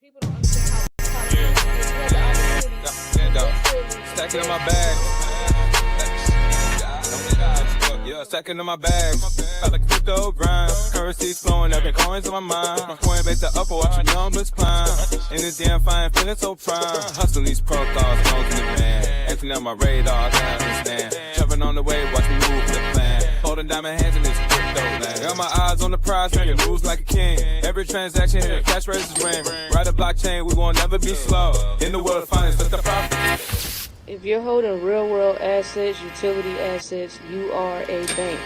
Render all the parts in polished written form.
People don't understand Stacking in my bag. Yeah, stacking in my bag. I like crypto grind. Currencies flowing, every coins on my mind. From Coinbase to Upper, watching numbers climb. In this damn fine, feeling so prime. Hustling these protocols, known to the man. Emptying out my radar, I can't understand. Jumping on the wave, watch me move the plan. Holding diamond hands in this crypto land. Got my eyes on the prize, making moves like a king. Every transaction here, cash raises ring. Ride a blockchain, we won't never be slow. In the world of finance, that's the profit. if you're holding real world assets, utility assets, you are a bank.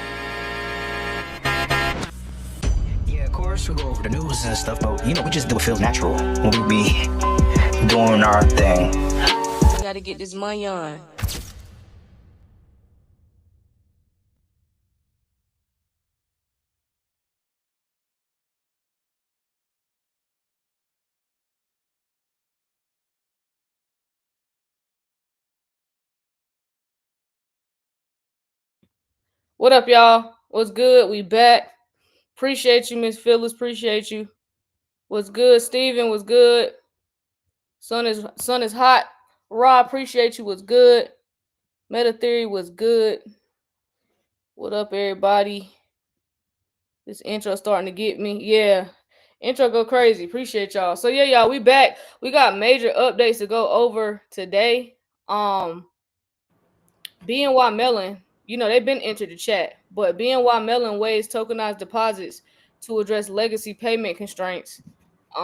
Yeah, of course, we go over the news and stuff, but we just do what feels natural when we be doing our thing. We gotta get this money on. What up, y'all? What's good? We back. Appreciate you, Miss Phyllis. Appreciate you. What's good, Steven? What's good? Sun is hot. Rob, appreciate you. What's good? Meta Theory was good. What up, everybody? This intro starting to get me. Yeah. Intro go crazy. Appreciate y'all. So yeah, y'all, we back. We got major updates to go over today. BNY Mellon, they've been entered the chat, but BNY Mellon waives tokenized deposits to address legacy payment constraints.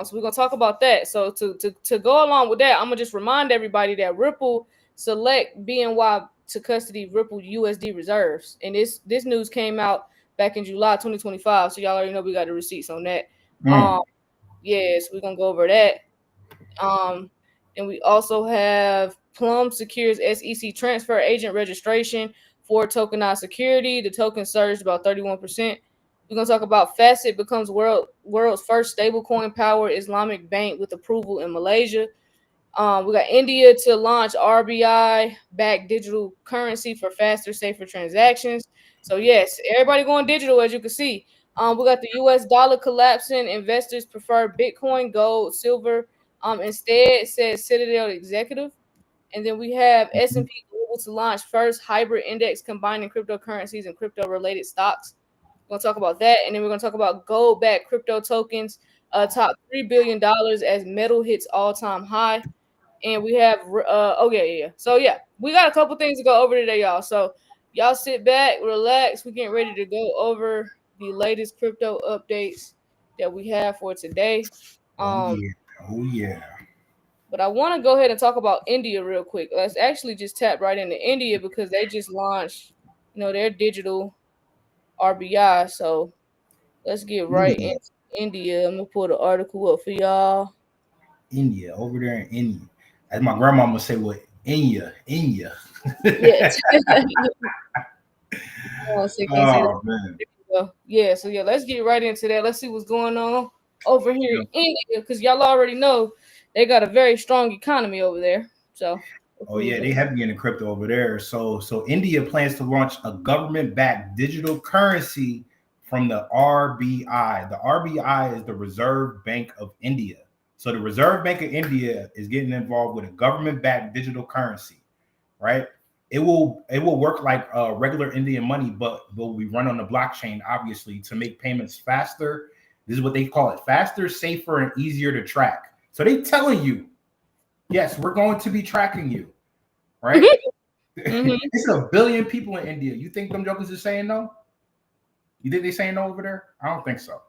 So we're gonna talk about that. So to go along with that, I'm gonna just remind everybody that Ripple select BNY to custody Ripple USD reserves, and this news came out back in July 2025. So y'all already know we got the receipts on that. Yes, we're gonna go over that. And we also have Plum secures SEC transfer agent registration for tokenized security. The token surged about 31%. We're going to talk about Facet becomes world's first stablecoin powered Islamic bank with approval in Malaysia. We got India to launch RBI-backed digital currency for faster, safer transactions. So yes, everybody going digital, as you can see. We got the U.S. dollar collapsing. Investors prefer Bitcoin, gold, silver. Instead, says Citadel executive. And then we have S&P Global to launch first hybrid index combining cryptocurrencies and crypto-related stocks. We're going to talk about that. And then we're going to talk about gold-backed crypto tokens, top $3 billion as metal hits all-time high. And we have, So, yeah, we got a couple things to go over today, y'all. So, y'all sit back, relax. We're getting ready to go over the latest crypto updates that we have for today. Oh yeah. But I want to go ahead and talk about India real quick. Let's actually just tap right into India because they just launched, their digital RBI. So let's get right into India. I'm gonna pull the article up for y'all. India, over there in India. As my grandma would say, what India. Yes. Oh man. Yeah, so yeah, let's get right into that. Let's see what's going on over here in India, because y'all already know they got a very strong economy over there. So yeah, they heavy in the crypto over there. So India plans to launch a government-backed digital currency from the RBI. The RBI is the Reserve Bank of India. So the Reserve Bank of India is getting involved with a government-backed digital currency, right? It will work like regular Indian money, but will be run on the blockchain, obviously, to make payments faster. This is what they call it: faster, safer, and easier to track. So they telling you, yes, we're going to be tracking you, right? It's 1 billion people in India. You think them jokers are saying no? You think they saying no over there? I don't think so.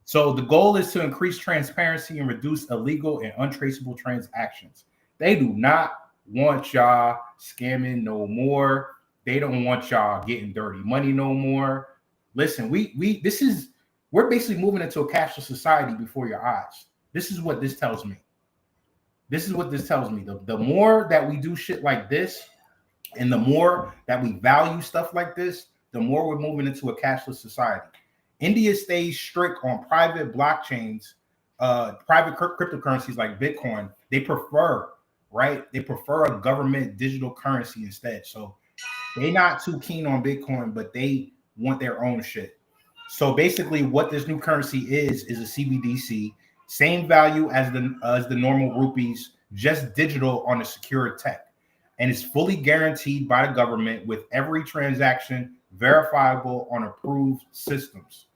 So the goal is to increase transparency and reduce illegal and untraceable transactions. They do not want y'all scamming no more. They don't want y'all getting dirty money no more. Listen, we're basically moving into a cashless society before your eyes. This is what this tells me. The more that we do shit like this, and the more that we value stuff like this, the more we're moving into a cashless society. India stays strict on private blockchains, private cryptocurrencies like Bitcoin. They prefer a government digital currency instead. So they're not too keen on Bitcoin, but they want their own shit. So basically what this new currency is a CBDC. Same value as the normal rupees, just digital on a secure tech. And it's fully guaranteed by the government with every transaction verifiable on approved systems.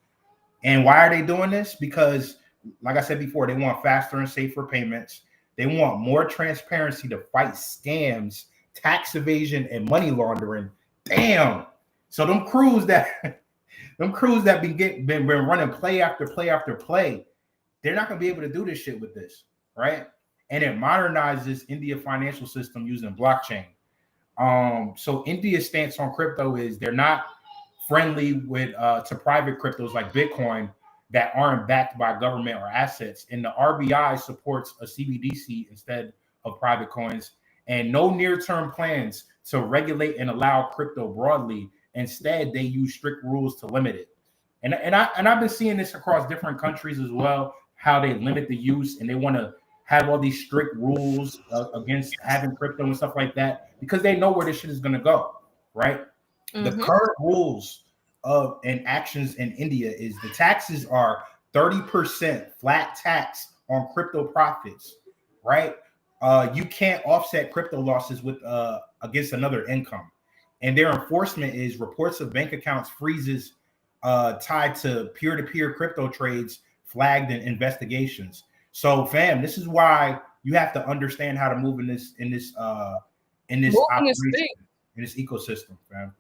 And why are they doing this? Because, like I said before, they want faster and safer payments. They want more transparency to fight scams, tax evasion, and money laundering. Damn. So them crews that been running play after play after play, they're not gonna be able to do this shit with this, right? And it modernizes India financial system using blockchain. So India's stance on crypto is they're not friendly with to private cryptos like Bitcoin that aren't backed by government or assets. And the RBI supports a CBDC instead of private coins, and no near-term plans to regulate and allow crypto broadly. Instead, they use strict rules to limit it. And I've been seeing this across different countries as well, how they limit the use and they want to have all these strict rules against having crypto and stuff like that because they know where this shit is going to go, right? The current rules of and actions in India is the taxes are 30% flat tax on crypto profits, right? You can't offset crypto losses with against another income. And their enforcement is reports of bank accounts freezes tied to peer-to-peer crypto trades flagged in investigations. So, fam, this is why you have to understand how to move in this operation, in this ecosystem, fam.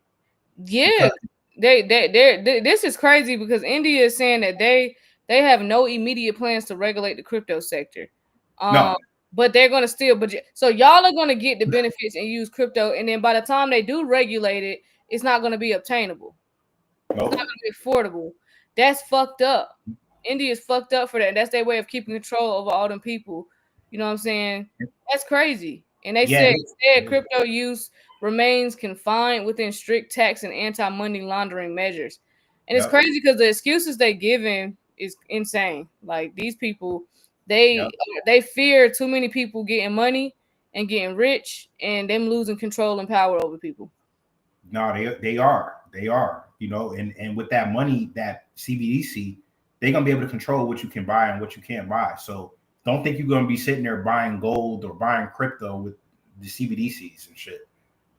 Yeah, they this is crazy because India is saying that they have no immediate plans to regulate the crypto sector. No. But they're gonna still, so y'all are gonna get the benefits and use crypto, and then by the time they do regulate it, it's not gonna be obtainable. Nope. It's not gonna be affordable. That's fucked up. India's fucked up for that. That's their way of keeping control over all them people. You know what I'm saying? That's crazy. And they said crypto use remains confined within strict tax and anti-money laundering measures. And it's crazy because the excuses they giving is insane. Like these people, they fear too many people getting money and getting rich and them losing control and power over people. No, they are. You know, and with that money, that CBDC, they're gonna be able to control what you can buy and what you can't buy. So don't think you're gonna be sitting there buying gold or buying crypto with the CBDCs and shit.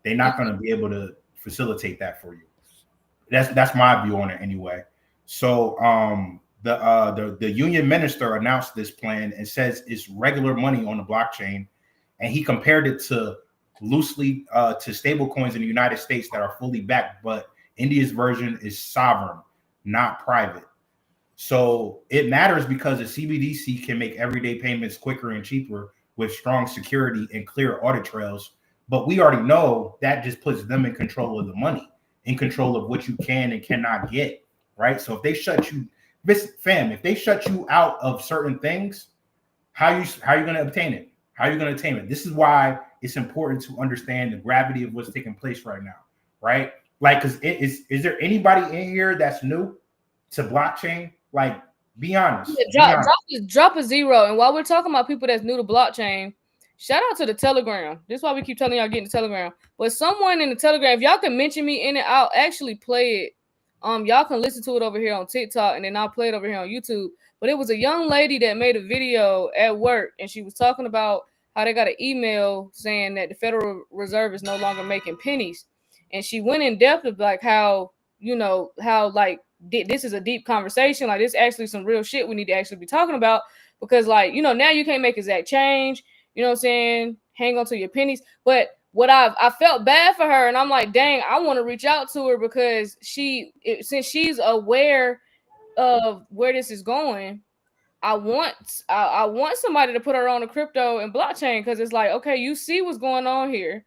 They're not gonna be able to facilitate that for you. That's my view on it anyway. So the union minister announced this plan and says it's regular money on the blockchain, and he compared it to loosely to stable coins in the United States that are fully backed, but India's version is sovereign, not private. So it matters because a CBDC can make everyday payments quicker and cheaper with strong security and clear audit trails. But we already know that just puts them in control of the money, in control of what you can and cannot get, right? So if they shut you, if they shut you out of certain things, how are you going to obtain it? How are you going to obtain it? This is why it's important to understand the gravity of what's taking place right now, right? Like, because is there anybody in here that's new to blockchain? Like, be honest. Drop a zero. And while we're talking about people that's new to blockchain, shout out to the Telegram. This is why we keep telling y'all get in the Telegram. But someone in the Telegram, if y'all can mention me in it, I'll actually play it. Y'all can listen to it over here on TikTok, and then I'll play it over here on YouTube. But it was a young lady that made a video at work, and she was talking about how they got an email saying that the Federal Reserve is no longer making pennies. And she went in depth of like how, you know, how like this is a deep conversation. Like this is actually some real shit we need to actually be talking about because like, you know, now you can't make exact change. You know what I'm saying? Hang on to your pennies. But what I felt bad for her, and I'm like, dang, I want to reach out to her because since she's aware of where this is going, I want somebody to put her on the crypto and blockchain because it's like, okay, you see what's going on here.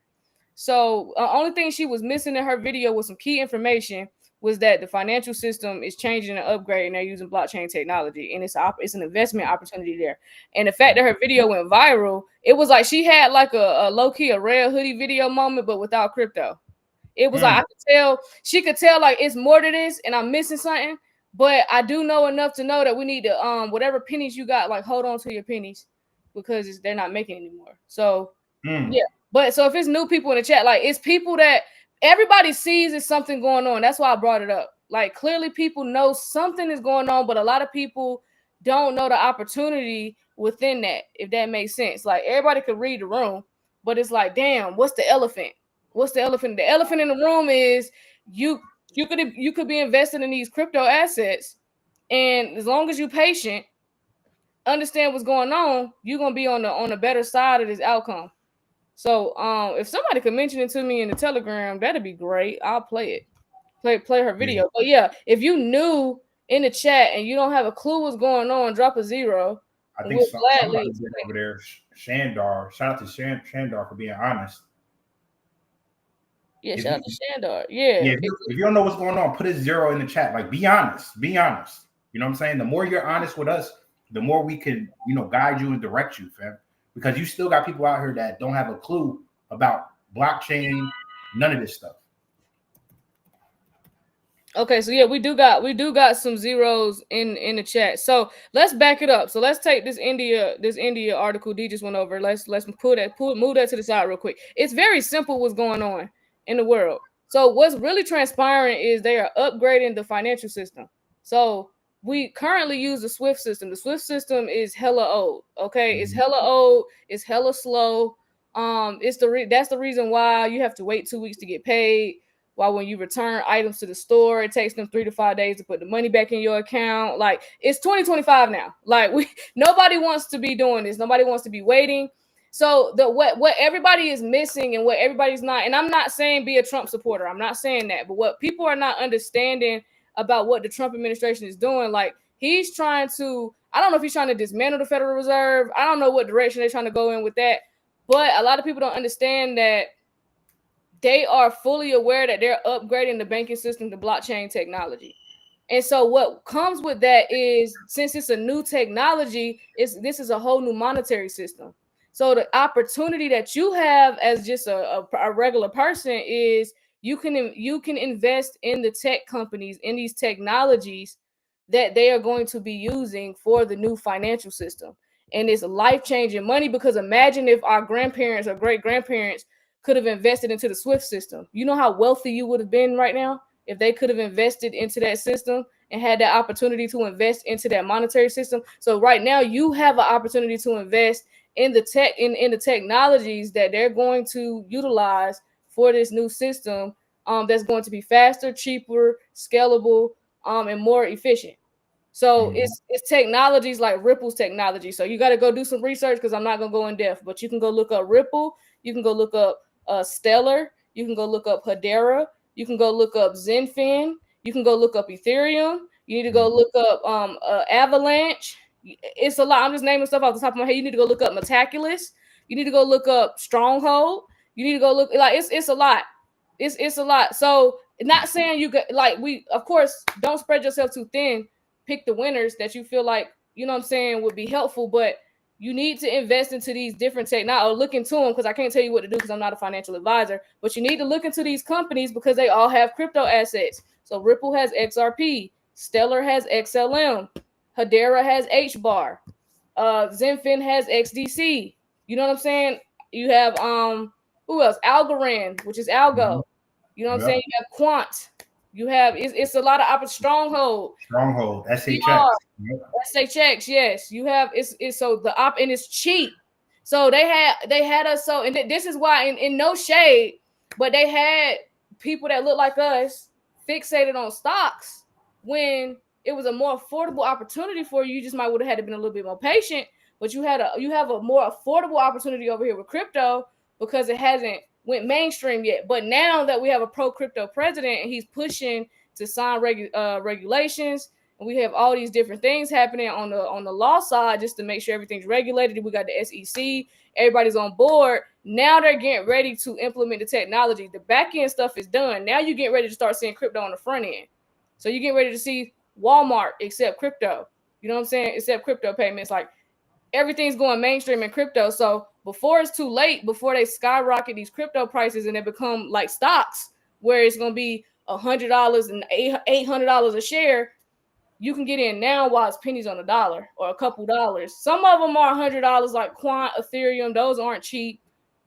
So only thing she was missing in her video was some key information was that the financial system is changing and upgrading. They're using blockchain technology, and it's an investment opportunity there. And the fact that her video went viral, it was like she had like a low-key, a rare hoodie video moment, but without crypto. It was like I could tell, she could tell like it's more to this, and I'm missing something. But I do know enough to know that we need to whatever pennies you got, like hold on to your pennies because they're not making anymore. So yeah. But so if it's new people in the chat, like it's people that everybody sees is something going on. That's why I brought it up. Like clearly people know something is going on, but a lot of people don't know the opportunity within that, if that makes sense. Like everybody could read the room, but it's like, damn, what's the elephant? What's the elephant? The elephant in the room is you could be invested in these crypto assets, and as long as you're patient, understand what's going on, you're gonna be on the better side of this outcome. So if somebody could mention it to me in the Telegram, that'd be great. I'll play it. Play her video. But yeah, if you new in the chat and you don't have a clue what's going on, drop a 0. I And think we'll gladly somebody's been over there. Shandar. Shout out to Shandar for being honest. Yeah, shout out to Shandar. Yeah. If you don't know what's going on, put a 0 in the chat. Like, be honest. Be honest. You know what I'm saying? The more you're honest with us, the more we can, guide you and direct you, fam. Because you still got people out here that don't have a clue about blockchain, none of this stuff. Okay, so yeah, we do got some zeros in the chat. So let's back it up. So let's take this India article D just went over. Let's move that to the side real quick. It's very simple what's going on in the world. So what's really transpiring is they are upgrading the financial system. So we currently use the SWIFT system. The SWIFT system is hella old. Okay, it's hella old. It's hella slow. That's the reason why you have to wait 2 weeks to get paid. While when you return items to the store, it takes them 3 to 5 days to put the money back in your account. Like, it's 2025 now. Like, nobody wants to be doing this. Nobody wants to be waiting. So what everybody is missing and what everybody's not, and I'm not saying be a Trump supporter. I'm not saying that. But what people are not understanding about what the Trump administration is doing, like, he's trying to, I don't know if he's trying to dismantle the Federal Reserve. I don't know what direction they're trying to go in with that. But a lot of people don't understand that they are fully aware that they're upgrading the banking system to blockchain technology. And so what comes with that is, since it's a new technology, this is a whole new monetary system. So the opportunity that you have as just a regular person is you can invest in the tech companies, in these technologies that they are going to be using for the new financial system. And it's life-changing money, because imagine if our grandparents or great-grandparents could have invested into the SWIFT system. You know how wealthy you would have been right now if they could have invested into that system and had that opportunity to invest into that monetary system. So right now you have an opportunity to invest in the tech in the technologies that they're going to utilize for this new system, that's going to be faster, cheaper, scalable, and more efficient. So it's technologies like Ripple's technology. So you got to go do some research, because I'm not going to go in depth, but you can go look up Ripple. You can go look up Stellar. You can go look up Hedera. You can go look up Zenfin. You can go look up Ethereum. You need to go look up Avalanche. It's a lot. I'm just naming stuff off the top of my head. You need to go look up Metaculus. You need to go look up Stronghold. You need to go look, like, it's a lot. It's a lot. So not saying you get, like, we, of course, don't spread yourself too thin. Pick the winners that you feel like, you know what I'm saying, would be helpful, but you need to invest into these different technologies, or look into them, because I can't tell you what to do because I'm not a financial advisor, but you need to look into these companies because they all have crypto assets. So Ripple has XRP, Stellar has XLM, Hedera has HBAR, Zenfin has XDC. You know what I'm saying? You have who else? Algorand, which is Algo. You know what I'm saying? You have Quant. You have it's a lot of Stronghold, SHX. SHX, yes. You have it's so the and it's cheap. So they had us, so, and this is why, in no shade, but they had people that look like us fixated on stocks when it was a more affordable opportunity for you. You just might would have had to been a little bit more patient, but you have a more affordable opportunity over here with crypto, because it hasn't went mainstream yet. But now that we have a pro crypto president and he's pushing to sign regulations, and we have all these different things happening on the law side just to make sure everything's regulated. We got the SEC, everybody's on board. Now they're getting ready to implement the technology. The back end stuff is done. Now you get ready to start seeing crypto on the front end. So you get ready to see Walmart accept crypto. You know what I'm saying? Accept crypto payments. Like, everything's going mainstream in crypto. So before it's too late, before they skyrocket these crypto prices and they become like stocks, where it's going to be $100 and $800 a share, you can get in now while it's pennies on the dollar or a couple dollars. Some of them are $100, like Quant, Ethereum. Those aren't cheap.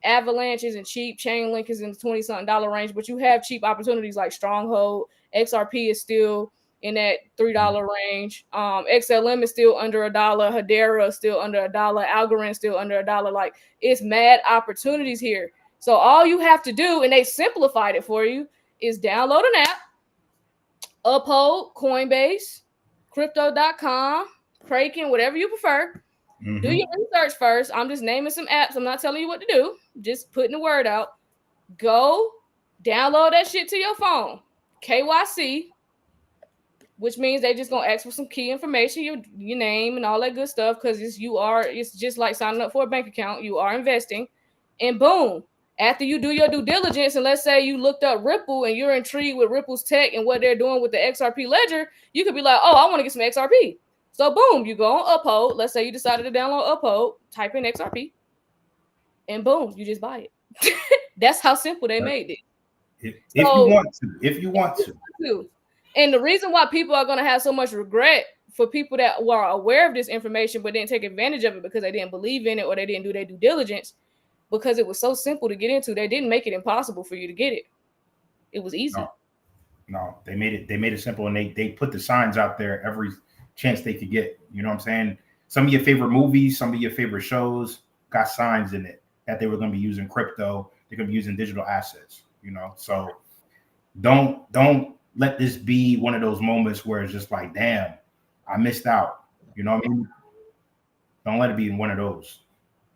Avalanche isn't cheap. Chainlink is in the $20-something range, but you have cheap opportunities like Stronghold. XRP is still in that $3 range. XLM is still under $1. Hedera is still under $1. Algorand is still under $1. Like, it's mad opportunities here. So all you have to do, and they simplified it for you, is download an app, uphold Coinbase, crypto.com, Kraken, whatever you prefer. Do your research first. I'm just naming some apps. I'm not telling you what to do. Just putting the word out. Go download that shit to your phone. KYC, which means they just gonna ask for some key information, your name and all that good stuff, because it's just like signing up for a bank account. You are investing, and boom. After you do your due diligence, and let's say you looked up Ripple and you're intrigued with Ripple's tech and what they're doing with the XRP ledger, you could be like, oh, I want to get some XRP. So boom, you go on Uphold. Let's say you decided to download Uphold, type in XRP, and boom, you just buy it. That's how simple they made it. If you want to. And the reason why people are going to have so much regret for people that were aware of this information but didn't take advantage of it because they didn't believe in it or they didn't do their due diligence, because it was so simple to get into. They didn't make it impossible for you to get it. It was easy. No, they made it simple, and they put the signs out there every chance they could get. You know what I'm saying? Some of your favorite movies, some of your favorite shows got signs in it that they were going to be using crypto. They're going to be using digital assets. You know, so don't let this be one of those moments where it's just like, damn, I missed out. You know what I mean? Don't let it be one of those.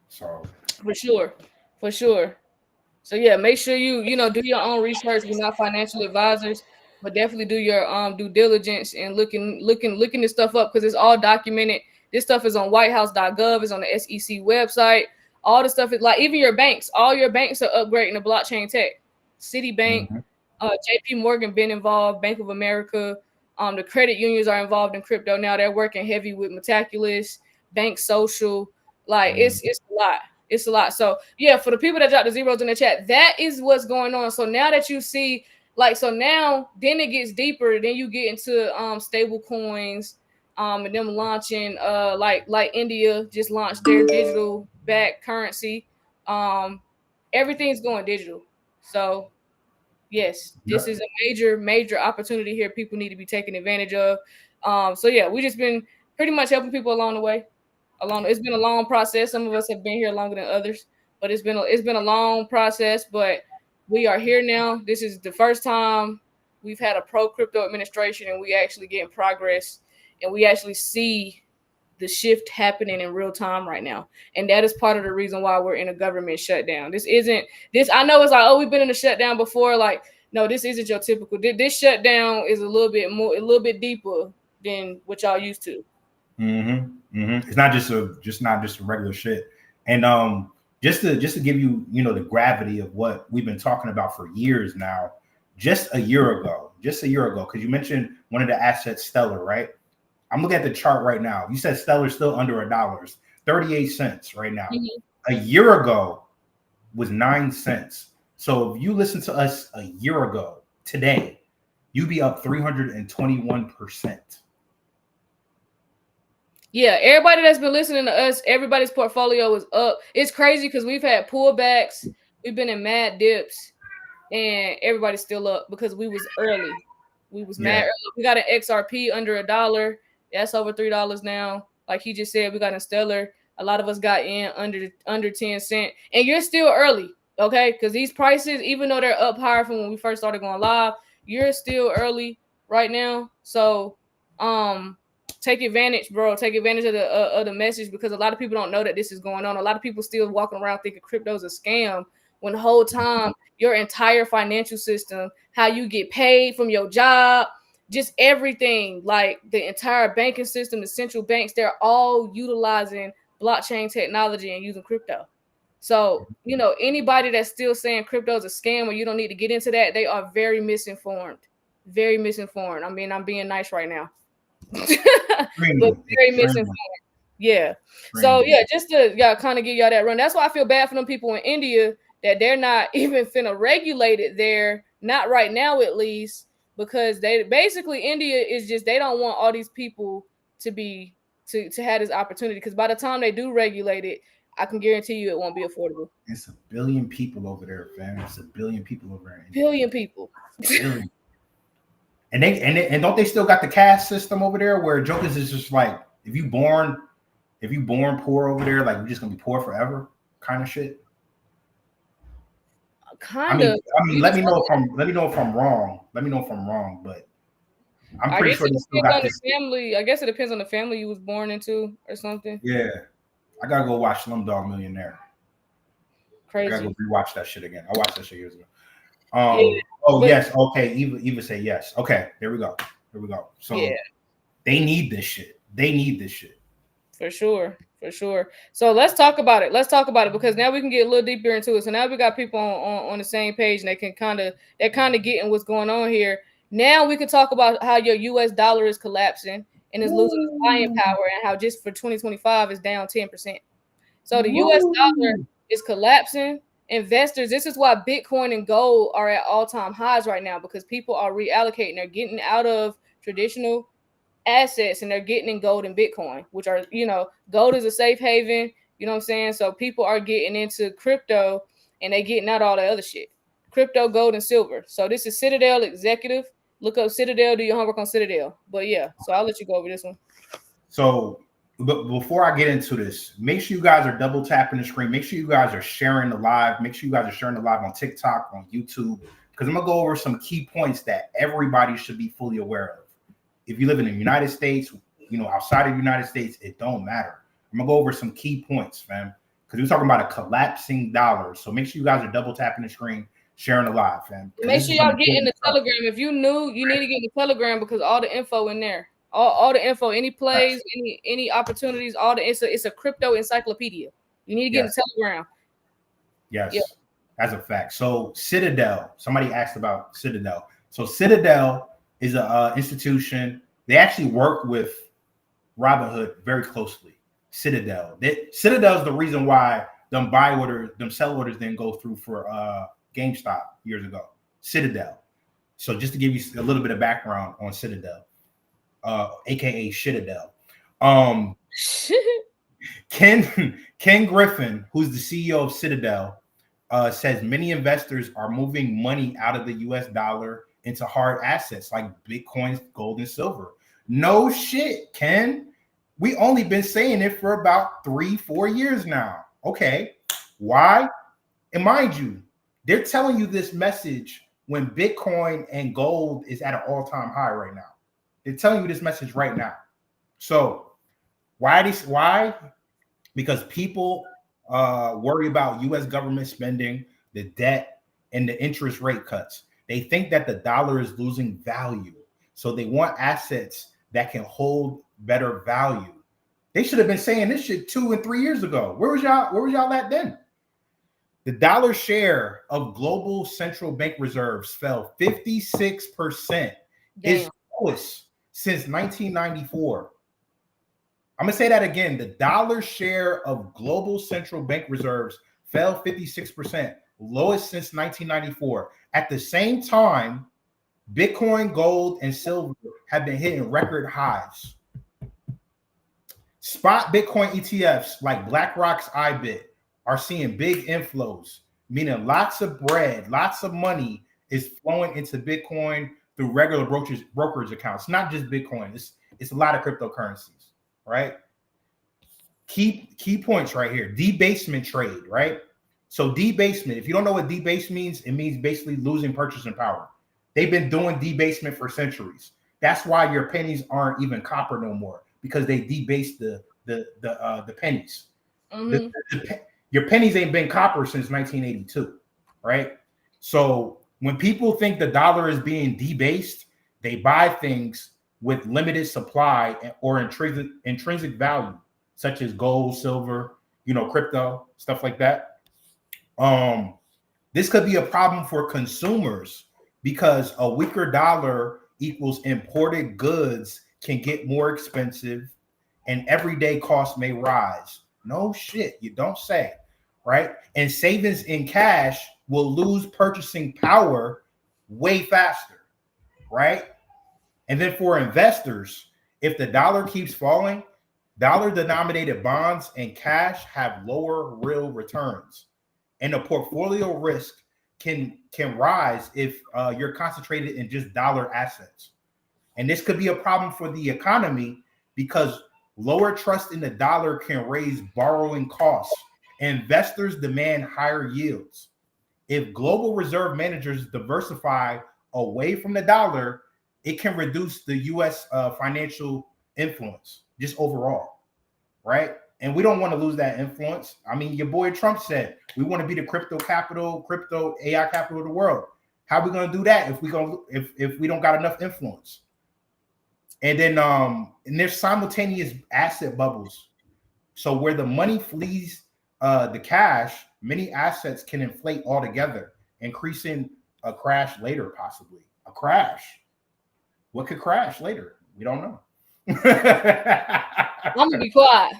So for sure. So yeah, make sure you do your own research. We're not financial advisors, but definitely do your due diligence and looking this stuff up, because it's all documented. This stuff is on whitehouse.gov, it's on the SEC website. All the stuff is like, even your banks, all your banks are upgrading to blockchain tech. Citibank, JP Morgan been involved, Bank of America, the credit unions are involved in crypto now. They're working heavy with Metaculus, Bank Social. Like it's a lot. It's a lot. So yeah, for the people that dropped the zeros in the chat, that is what's going on. So now that you see, so now then it gets deeper. Then you get into stable coins, and them launching like India just launched their digital backed currency. Everything's going digital. So yes, this is a major opportunity here. People need to be taking advantage of. So yeah, we just been pretty much helping people along the way. It's been a long process. Some of us have been here longer than others, but it's been a long process. But we are here now. This is the first time we've had a pro crypto administration, and we actually getting progress, and we actually see the shift happening in real time right now. And that is part of the reason why we're in a government shutdown. I know it's like, oh, we've been in a shutdown before. Like, no, this isn't your typical. This shutdown is a little bit deeper than what y'all used to. It's not just a regular shit. And just to give you, the gravity of what we've been talking about for years now, just a year ago, because you mentioned one of the assets, Stellar, right? I'm looking at the chart right now. You said Stellar's still under $1, 38 cents right now. A year ago was 9 cents. So if you listen to us a year ago today, you'd be up 321%. Yeah, everybody that's been listening to us, everybody's portfolio is up. It's crazy because we've had pullbacks, we've been in mad dips, and everybody's still up because we was early. We was mad early. We got an XRP under $1. That's over $3 now. Like he just said, we got in Stellar. A lot of us got in under 10 cents. And you're still early, okay? Because these prices, even though they're up higher from when we first started going live, you're still early right now. So take advantage, bro. Take advantage of the message, because a lot of people don't know that this is going on. A lot of people still walking around thinking crypto is a scam, when the whole time your entire financial system, how you get paid from your job, just everything, like the entire banking system, the central banks, they're all utilizing blockchain technology and using crypto. So, anybody that's still saying crypto is a scam or you don't need to get into that, they are very misinformed. Very misinformed. I mean, I'm being nice right now. But very misinformed. Yeah. So yeah, just to kind of give y'all that run. That's why I feel bad for them people in India that they're not even finna regulate it there, not right now at least, because they basically, India is just, they don't want all these people to have this opportunity, because by the time they do regulate it, I can guarantee you it won't be affordable. It's 1 billion people over there, fam. It's 1 billion people over there. Billion people. Billion. And don't they still got the caste system over there where jokers is just like if you born poor over there, like you're just gonna be poor forever, kind of shit. Kind of. Let me know if I'm wrong. Let me know if I'm wrong, but I'm pretty sure they still got this family. I guess it depends on the family you was born into or something. Yeah, I gotta go watch Slumdog Millionaire. Crazy. I gotta go rewatch that shit again. I watched that shit years ago. Yes. Okay. Eva say yes. Okay. There we go. So they need this shit. For sure. So let's talk about it. Because now we can get a little deeper into it. So now we got people on the same page and they're kind of getting what's going on here. Now we can talk about how your US dollar is collapsing and is losing its buying power and how just for 2025 is down 10%. So the US dollar is collapsing. Investors, this is why Bitcoin and gold are at all-time highs right now, because people are reallocating. They're getting out of traditional assets and they're getting in gold and Bitcoin, which are, gold is a safe haven, you know what I'm saying? So people are getting into crypto and they getting out all the other shit. Crypto, gold, and silver. So this is Citadel Executive. Look up Citadel, do your homework on Citadel. But yeah, so I'll let you go over this one. So but before I get into this, make sure you guys are double tapping the screen. Make sure you guys are sharing the live. Make sure you guys are sharing the live on TikTok, on YouTube, because I'm going to go over some key points that everybody should be fully aware of. If you live in the United States, outside of the United States, it don't matter. I'm going to go over some key points, fam, because we're talking about a collapsing dollar. So make sure you guys are double tapping the screen, sharing the live, fam. Make sure y'all get in the Telegram. If you new, you need to get in the Telegram because all the info in there. All the info, any plays, any opportunities, it's a crypto encyclopedia. You need to get in the Telegram. Yes, that's a fact. So Citadel, somebody asked about Citadel. So Citadel is an institution. They actually work with Robinhood very closely. Citadel is the reason why them sell orders didn't go through for GameStop years ago. Citadel. So just to give you a little bit of background on Citadel. AKA Shitadel. Ken Griffin, who's the CEO of Citadel, says many investors are moving money out of the US dollar into hard assets like Bitcoin, gold, and silver. No shit, Ken. We only been saying it for about 3-4 years now. Okay. Why? And mind you, they're telling you this message when Bitcoin and gold is at an all-time high right now. They're telling you this message right now. So why? Because people worry about U.S. government spending, the debt, and the interest rate cuts. They think that the dollar is losing value. So they want assets that can hold better value. They should have been saying this shit 2 and 3 years ago. Where was y'all at then? The dollar share of global central bank reserves fell 56%. It's lowest since 1994. I'm going to say that again. The dollar share of global central bank reserves fell 56%, lowest since 1994. At the same time, Bitcoin, gold, and silver have been hitting record highs. Spot Bitcoin ETFs like BlackRock's IBIT are seeing big inflows, meaning lots of bread, lots of money is flowing into Bitcoin through regular brokerage accounts. Not just Bitcoin. It's a lot of cryptocurrencies, right? Key points right here. Debasement trade, right? So debasement, if you don't know what debase means, it means basically losing purchasing power. They've been doing debasement for centuries. That's why your pennies aren't even copper no more, because they debased the pennies. Mm-hmm. Your pennies ain't been copper since 1982, right? So when people think the dollar is being debased, they buy things with limited supply or intrinsic value, such as gold, silver, crypto, stuff like that. This could be a problem for consumers because a weaker dollar equals imported goods can get more expensive and everyday costs may rise. No shit, you don't say, right? And savings in cash will lose purchasing power way faster, right? And then for investors, if the dollar keeps falling, dollar-denominated bonds and cash have lower real returns. And the portfolio risk can rise if you're concentrated in just dollar assets, And this could be a problem for the economy because lower trust in the dollar can raise borrowing costs. Investors demand higher yields. If global reserve managers diversify away from the dollar, it can reduce the U.S. Financial influence just overall, right? And we don't want to lose that influence. I mean, your boy Trump said we want to be the crypto capital, crypto AI capital of the world. How are we going to do that if we don't got enough influence? And then and there's simultaneous asset bubbles. So where the money flees the cash, many assets can inflate altogether, increasing a crash later, possibly. A crash. What could crash later? We don't know. I'm gonna be quiet.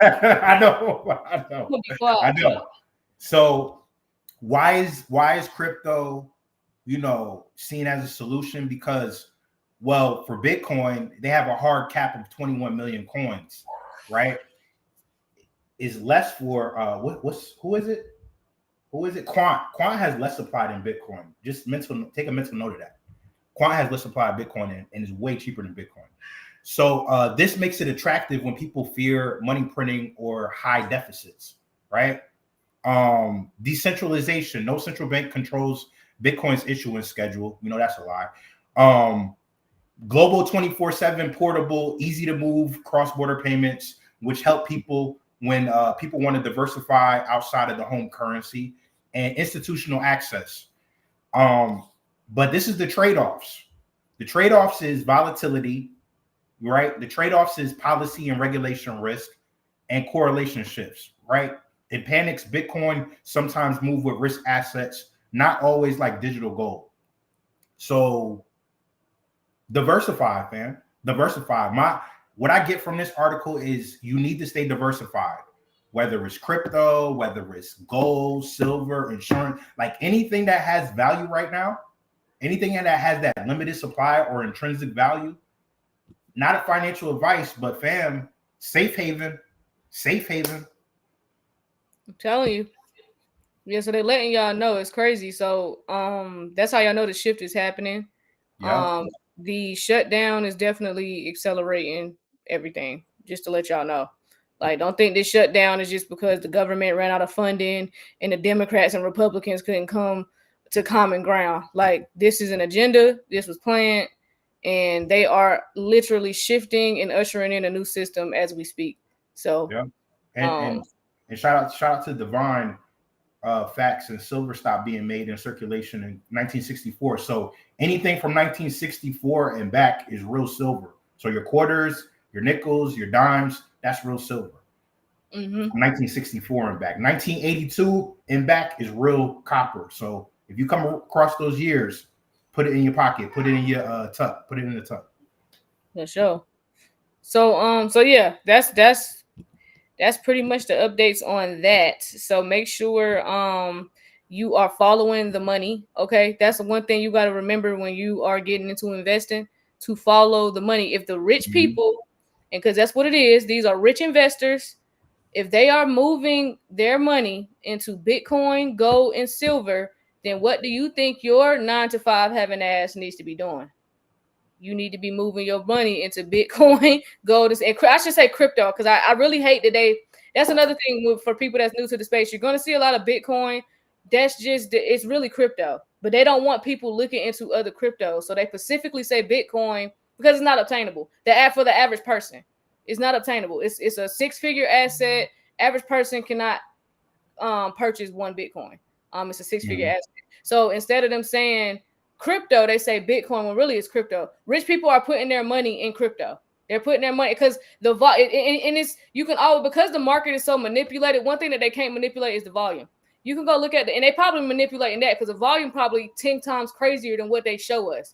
I know. I'm gonna be quiet. I know. So why is crypto, seen as a solution? Because, well, for Bitcoin, they have a hard cap of 21 million coins, right? Is less for who is it? Quant. Quant has less supply than Bitcoin. Just take a mental note of that. Quant has less supply of Bitcoin and is way cheaper than Bitcoin. So this makes it attractive when people fear money printing or high deficits, right? Decentralization. No central bank controls Bitcoin's issuance schedule. That's a lie. Global 24/7 portable, easy to move cross-border payments, which help people when people want to diversify outside of the home currency, and institutional access. But this is the trade-offs. The trade-offs is volatility, right? The trade-offs is policy and regulation risk and correlation shifts, right? It panics. Bitcoin sometimes move with risk assets, not always like digital gold. So diversify, fam. Diversify. What I get from this article is you need to stay diversified, whether it's crypto, whether it's gold, silver, insurance, like anything that has value right now, anything that has that limited supply or intrinsic value. Not a financial advice, but fam, safe haven. I'm telling you. Yeah, so they're letting y'all know. It's crazy. So that's how y'all know the shift is happening. Yeah. The shutdown is definitely accelerating everything, just to let y'all know. Like, don't think this shutdown is just because the government ran out of funding and the Democrats and Republicans couldn't come to common ground. Like, this is an agenda. This was planned, and they are literally shifting and ushering in a new system as we speak. So, yeah. And shout out to Divine. Facts and silver stopped being made in circulation in 1964. So anything from 1964 and back is real silver. So your quarters, your nickels, your dimes, that's real silver. 1964 and back. 1982 and back is real copper. So if you come across those years, put it in your pocket, put it in your tuck, put it in the tuck. For sure. So yeah, that's pretty much the updates on that. So make sure you are following the money. Okay, that's the one thing you got to remember when you are getting into investing, to follow the money. If the rich people, and because that's what it is, these are rich investors. If they are moving their money into Bitcoin, gold, and silver, then what do you think your 9-to-5 having ass needs to be doing? You need to be moving your money into Bitcoin, gold, and I should say crypto, because I really hate that that's another thing for people that's new to the space. You're going to see a lot of Bitcoin. That's just, it's really crypto, but they don't want people looking into other cryptos. So they specifically say Bitcoin because it's not obtainable. For the average person, it's not obtainable. It's a 6-figure asset. Average person cannot purchase one Bitcoin. It's a 6-figure asset. So instead of them saying crypto, they say Bitcoin, when really it's crypto. Rich people are putting their money in crypto. They're putting their money because and it's, you can always, because the market is so manipulated. One thing that they can't manipulate is the volume. You can go look at and they probably manipulating that because the volume probably 10 times crazier than what they show us.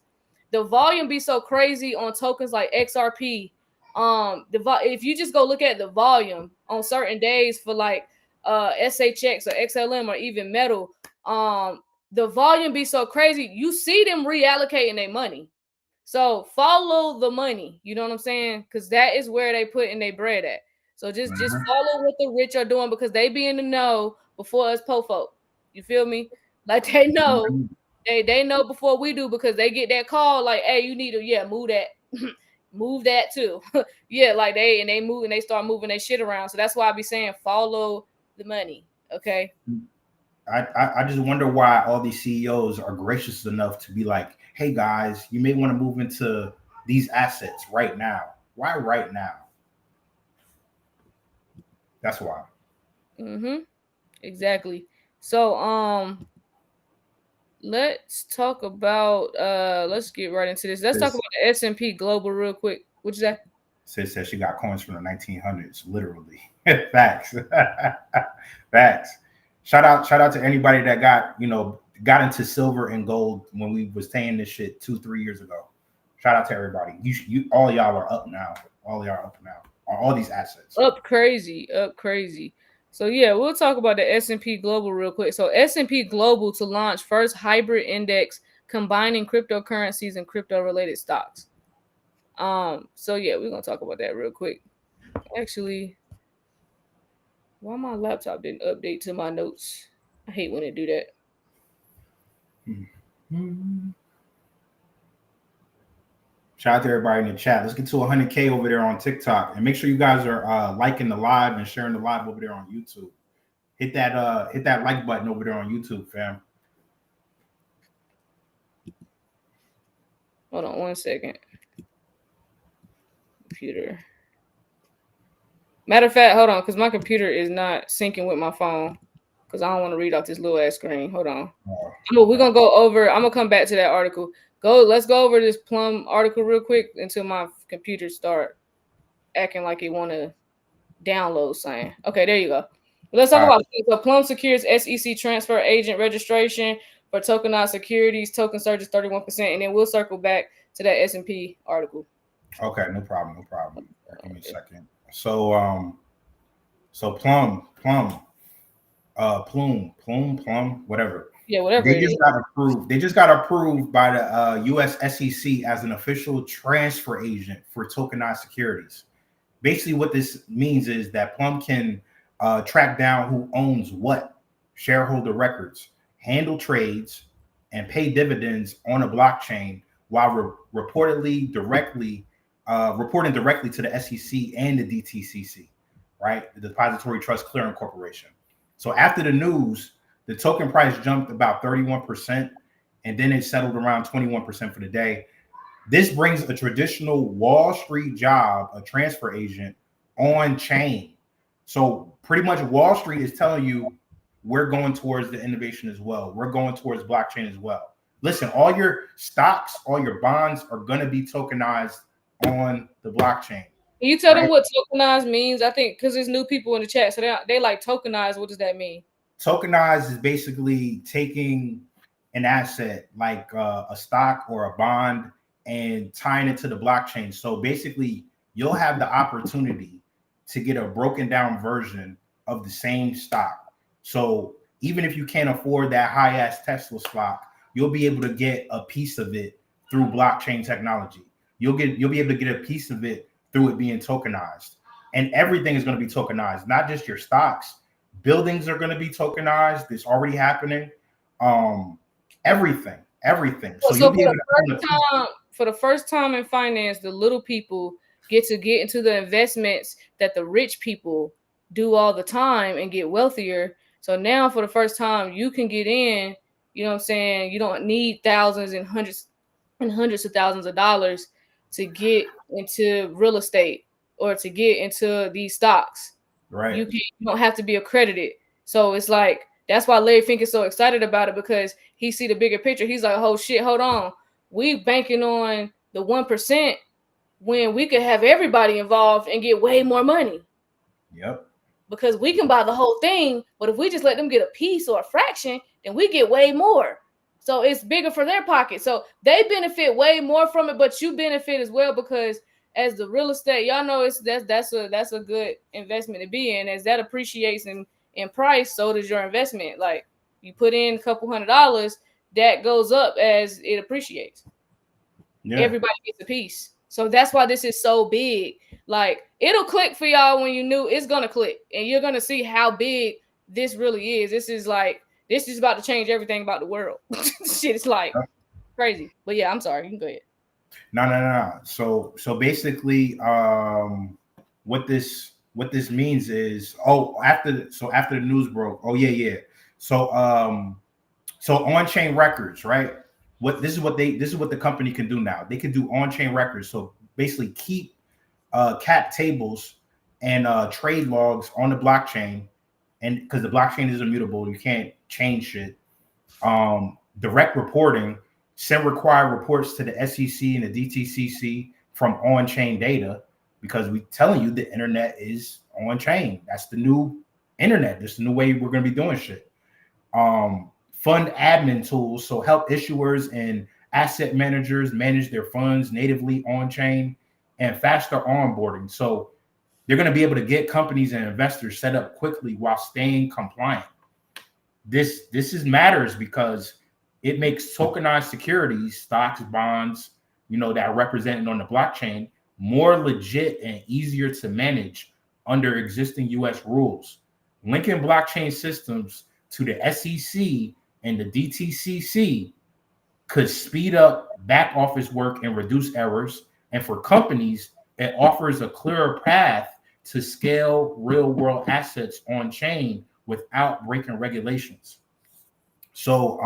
The volume be so crazy on tokens like XRP. If you just go look at the volume on certain days for like SHX or XLM or even metal, the volume be so crazy, you see them reallocating their money. So follow the money, you know what I'm saying? Because that is where they put in their bread at. So just follow what the rich are doing, because they be in the know before us po folk. You feel me? Like they know, they know before we do, because they get that call like, hey, you need to move that. move that too. Yeah, like they move and they start moving their shit around. So that's why I be saying follow the money. Okay. I just wonder why all these CEOs are gracious enough to be like, hey guys, you may want to move into these assets right now. Why right now? That's why. Exactly. So let's talk about let's get right into this. Let's talk about the S&P Global real quick. What's that? Sis says she got coins from the 1900s, literally. Facts. Facts. Shout out to anybody that got into silver and gold when we was saying this shit 2-3 years ago. Shout out to everybody. You all y'all are up now. All y'all are up now on all these assets. Up crazy. So yeah, we'll talk about the S&P Global real quick. So S&P Global to launch first hybrid index combining cryptocurrencies and crypto-related stocks. So yeah, we're gonna talk about that real quick. Actually, why my laptop didn't update to my notes? I hate when it do that. Shout out to everybody in the chat. Let's get to 100K over there on TikTok, and make sure you guys are liking the live and sharing the live over there on YouTube. Hit that like button over there on YouTube, fam. Hold on 1 second. Computer. Matter of fact, hold on, because my computer is not syncing with my phone. Because I don't want to read off this little ass screen. Hold on. We're gonna go over. I'm gonna come back to that article. Let's go over this Plum article real quick until my computer start acting like it want to download something. Okay, there you go. Let's talk about it. So Plum secures SEC transfer agent registration for tokenized securities. Token surges 31%, and then we'll circle back to that S&P article. Okay, no problem. Give me a second. So Plum, whatever. Yeah, whatever. They just got approved by the U.S. SEC as an official transfer agent for tokenized securities. Basically, what this means is that Plum can track down who owns what, shareholder records, handle trades, and pay dividends on a blockchain while reporting directly to the SEC and the DTCC, right? The Depository Trust Clearing Corporation. So after the news, the token price jumped about 31%, and then it settled around 21% for the day. This brings a traditional Wall Street job, a transfer agent, on chain. So pretty much Wall Street is telling you we're going towards the innovation as well. We're going towards blockchain as well. Listen, all your stocks, all your bonds are going to be tokenized on the blockchain. Can you tell them what tokenized means? I think because there's new people in the chat, so they like tokenized. What does that mean? Tokenized is basically taking an asset like a stock or a bond and tying it to the blockchain. So basically, you'll have the opportunity to get a broken down version of the same stock. So even if you can't afford that high ass Tesla stock, you'll be able to get a piece of it through blockchain technology. You'll be able to get a piece of it through it being tokenized, and everything is going to be tokenized, not just your stocks. Buildings are going to be tokenized. It's already happening. Everything. So for the first time in finance, the little people get into the investments that the rich people do all the time and get wealthier. So now for the first time, you can get in, you know what I'm saying? You don't need thousands and hundreds of thousands of dollars to get into real estate or to get into these stocks. Right. You don't have to be accredited. So it's like, that's why Larry Fink is so excited about it, because he see the bigger picture. He's like, oh shit, hold on. We banking on the 1% when we could have everybody involved and get way more money. Yep. Because we can buy the whole thing, but if we just let them get a piece or a fraction, then we get way more. So it's bigger for their pocket. So they benefit way more from it, but you benefit as well, because as the real estate, y'all know that's a good investment to be in. As that appreciates in price, so does your investment. Like, you put in a couple $100, that goes up as it appreciates. Yeah. Everybody gets a piece. So that's why this is so big. Like, it'll click for y'all when you knew it's gonna click, and you're gonna see how big this really is. This is about to change everything about the world. Shit, it's like crazy. But yeah, I'm sorry. You can go ahead. No. So basically, what this means is, after the news broke. Oh yeah. So on-chain records, right? This is what the company can do now. They can do on-chain records. So basically, keep cap tables and trade logs on the blockchain, and because the blockchain is immutable, you can't change shit. Direct reporting, send required reports to the SEC and the DTCC from on-chain data, because we telling you the internet is on-chain. That's the new internet. That's the new way we're going to be doing shit. Fund admin tools, so help issuers and asset managers manage their funds natively on-chain, and faster onboarding. So they're going to be able to get companies and investors set up quickly while staying compliant. This is matters because it makes tokenized securities, stocks, bonds, that are represented on the blockchain, more legit and easier to manage under existing US rules. Linking blockchain systems to the SEC and the DTCC could speed up back office work and reduce errors. And for companies, it offers a clearer path to scale real world assets on chain without breaking regulations. So,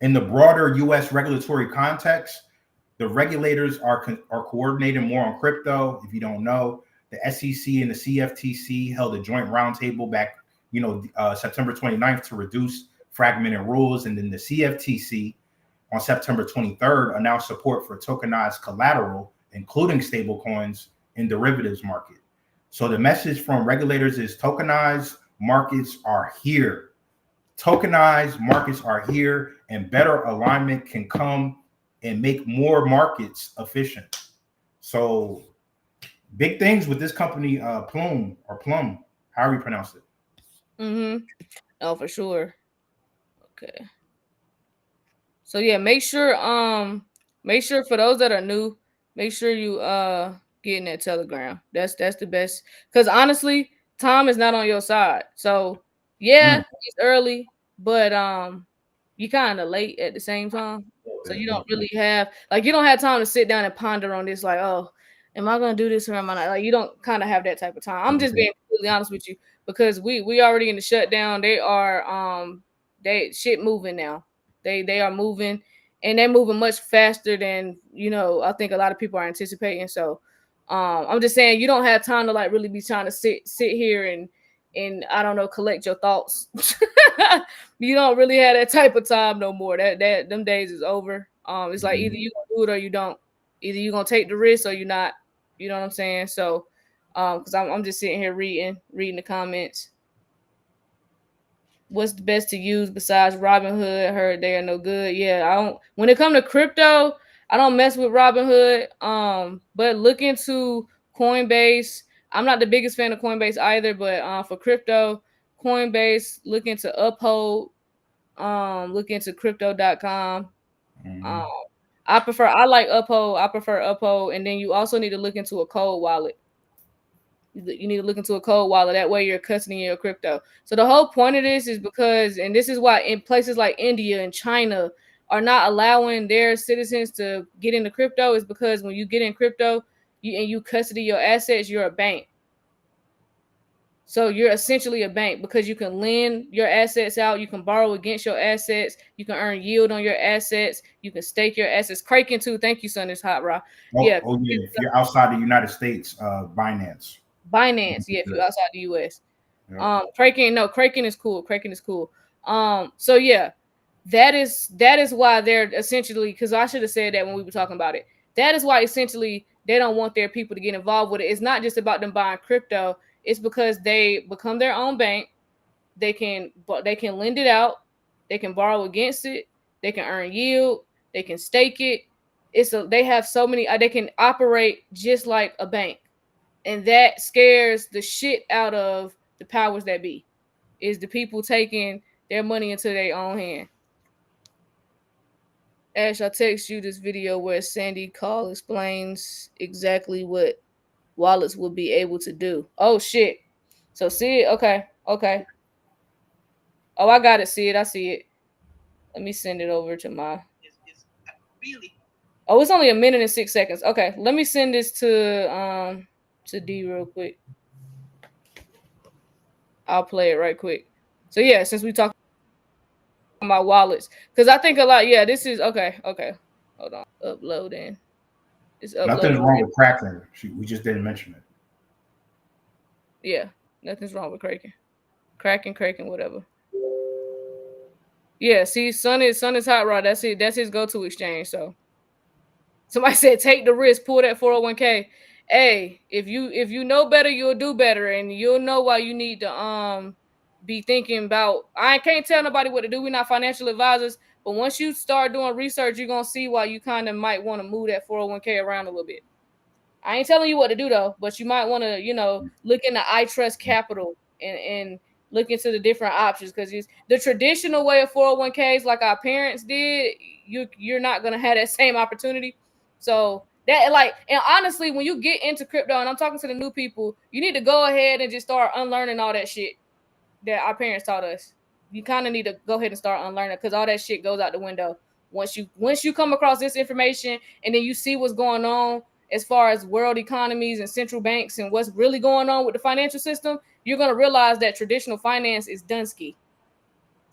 in the broader US regulatory context, the regulators are coordinating more on crypto. If you don't know, the SEC and the CFTC held a joint roundtable back, September 29th to reduce fragmented rules. And then the CFTC on September 23rd announced support for tokenized collateral, including stablecoins in derivatives market. So the message from regulators is tokenized markets are here. Tokenized markets are here, and better alignment can come and make more markets efficient. So big things with this company, Plum, however you pronounce it. Oh, for sure. Okay. So yeah, make sure for those that are new, make sure you get in that Telegram. That's the best. Because honestly, time is not on your side. So yeah, it's early, but you kind of late at the same time. So you don't really have you don't have time to sit down and ponder on this. Like, oh, am I gonna do this or am I not? Like, you don't kind of have that type of time. I'm just being completely honest with you because we already in the shutdown. They are they shit moving now. They are moving, and they're moving much faster than I think a lot of people are anticipating. So I'm just saying you don't have time to really be trying to sit here and I don't know, collect your thoughts. You don't really have that type of time no more. That them days is over. It's like either you gonna do it or you don't. Either you gonna take the risk or you're not. You know what I'm saying? So because I'm just sitting here reading the comments. What's the best to use besides Robinhood? I heard they are no good. Yeah, I don't. When it comes to crypto, I don't mess with Robinhood. But look into Coinbase. I'm not the biggest fan of Coinbase either, but for crypto, Coinbase, look into Uphold. Look into crypto.com. I like Uphold. I prefer Uphold, and then you also need to look into a cold wallet. You need to look into a cold wallet. That way you're custodying your crypto. So the whole point of this is because, and this is why in places like India and China are not allowing their citizens to get into crypto, is because when you get in crypto and you custody your assets, you're a bank. So you're essentially a bank because you can lend your assets out, you can borrow against your assets, you can earn yield on your assets, you can stake your assets. Kraken too. Thank you, son. It's hot, Raw. Yeah. If you're outside the United States, Binance. Yeah, if you're outside the US. Yeah. Kraken is cool. Kraken is cool. So yeah, that is why they're essentially, because I should have said that when we were talking about it. That is why essentially they don't want their people to get involved with it. It's not just about them buying crypto. It's because they become their own bank. They can lend it out. They can borrow against it. They can earn yield. They can stake it. They have so many. They can operate just like a bank. And that scares the shit out of the powers that be, is the people taking their money into their own hand. Ash, I'll text you this video where Sandy Call explains exactly what wallets will be able to do. Oh, shit. So, see it? Okay. Oh, I got it. See it. I see it. Let me send it over to my... It's really Oh, it's only a minute and 6 seconds. Okay, let me send this to D real quick. I'll play it right quick. So yeah, since we talk about wallets, because I think a lot. Yeah, this is okay. Okay, hold on. Uploading. It's Nothing's uploading. wrong with Kraken. We just didn't mention it. Yeah, nothing's wrong with Kraken. Kraken, whatever. Yeah, see, Sun is hot rod. That's it. That's his go-to exchange. So somebody said, take the risk, pull that 401k. Hey, if you know better, you'll do better, and you'll know why you need to be thinking about. I can't tell nobody what to do. We're not financial advisors, but once you start doing research, you're gonna see why you kind of might want to move that 401k around a little bit. I ain't telling you what to do though, but you might want to, look into I Trust Capital and look into the different options, because the traditional way of 401ks, like our parents did, you're not gonna have that same opportunity. So that, and honestly, when you get into crypto, and I'm talking to the new people, you need to go ahead and just start unlearning all that shit that our parents taught us. You kind of need to go ahead and start unlearning, because all that shit goes out the window once you come across this information, and then you see what's going on as far as world economies and central banks and what's really going on with the financial system. You're going to realize that traditional finance is Dunsky.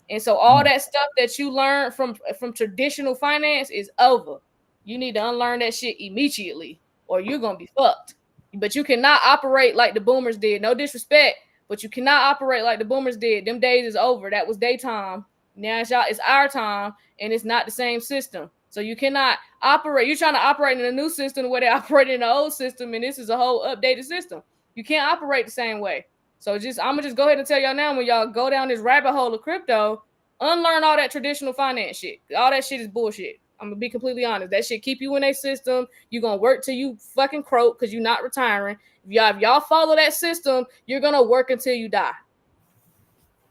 And so all that stuff that you learned from traditional finance is over. You need to unlearn that shit immediately, or you're going to be fucked. But you cannot operate like the boomers did. No disrespect, but you cannot operate like the boomers did. Them days is over. That was daytime. Now it's our time, and it's not the same system. So you cannot operate. You're trying to operate in a new system the way they operated in the old system, and this is a whole updated system. You can't operate the same way. So I'm gonna just go ahead and tell y'all now, when y'all go down this rabbit hole of crypto, unlearn all that traditional finance shit. All that shit is bullshit. I'm gonna be completely honest. That shit keep you in a system. You're gonna work till you fucking croak because you're not retiring. If y'all follow that system, you're gonna work until you die.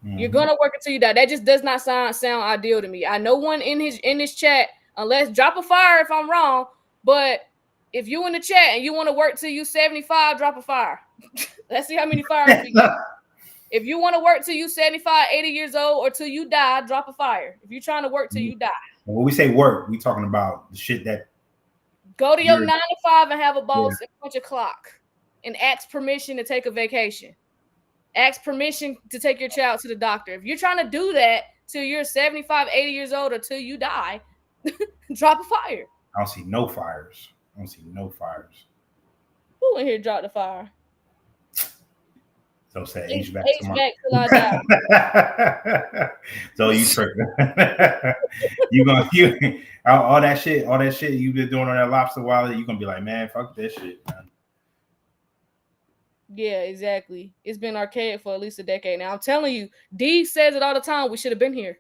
Mm-hmm. You're gonna work until you die. That just does not sound ideal to me. I know one in this chat, unless drop a fire if I'm wrong, but if you in the chat and you want to work till you 75, drop a fire. Let's see how many fires we get. If you want to work till you 75, 80 years old, or till you die, drop a fire. If you're trying to work till you die. When we say work, we talking about the shit that go to your 9 to 5 and have a boss and punch a clock and ask permission to take a vacation. Ask permission to take your child to the doctor. If you're trying to do that till you're 75, 80 years old, or till you die, drop a fire. I don't see no fires. Who in here dropped the fire? So say HVAC till I die. So you tripping. all that shit you've been doing on that lobster wallet, you gonna be like, man, fuck that shit, man. Yeah, exactly. It's been archaic for at least a decade now. I'm telling you, D says it all the time. We should have been here.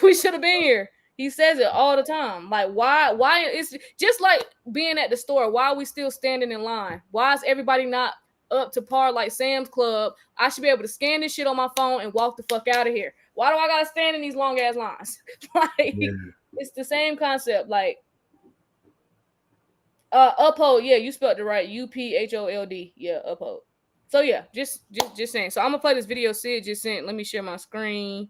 We should have been here. He says it all the time. Like, why? It's just like being at the store. Why are we still standing in line? Why is everybody not up to par like Sam's Club? I should be able to scan this shit on my phone and walk the fuck out of here. Why do I gotta stand in these long ass lines? It's the same concept. Like, uphold. Yeah, you spelled it right. UPHOLD. Yeah, uphold. So yeah, just saying. So I'm gonna play this video Sid just sent. Let me share my screen.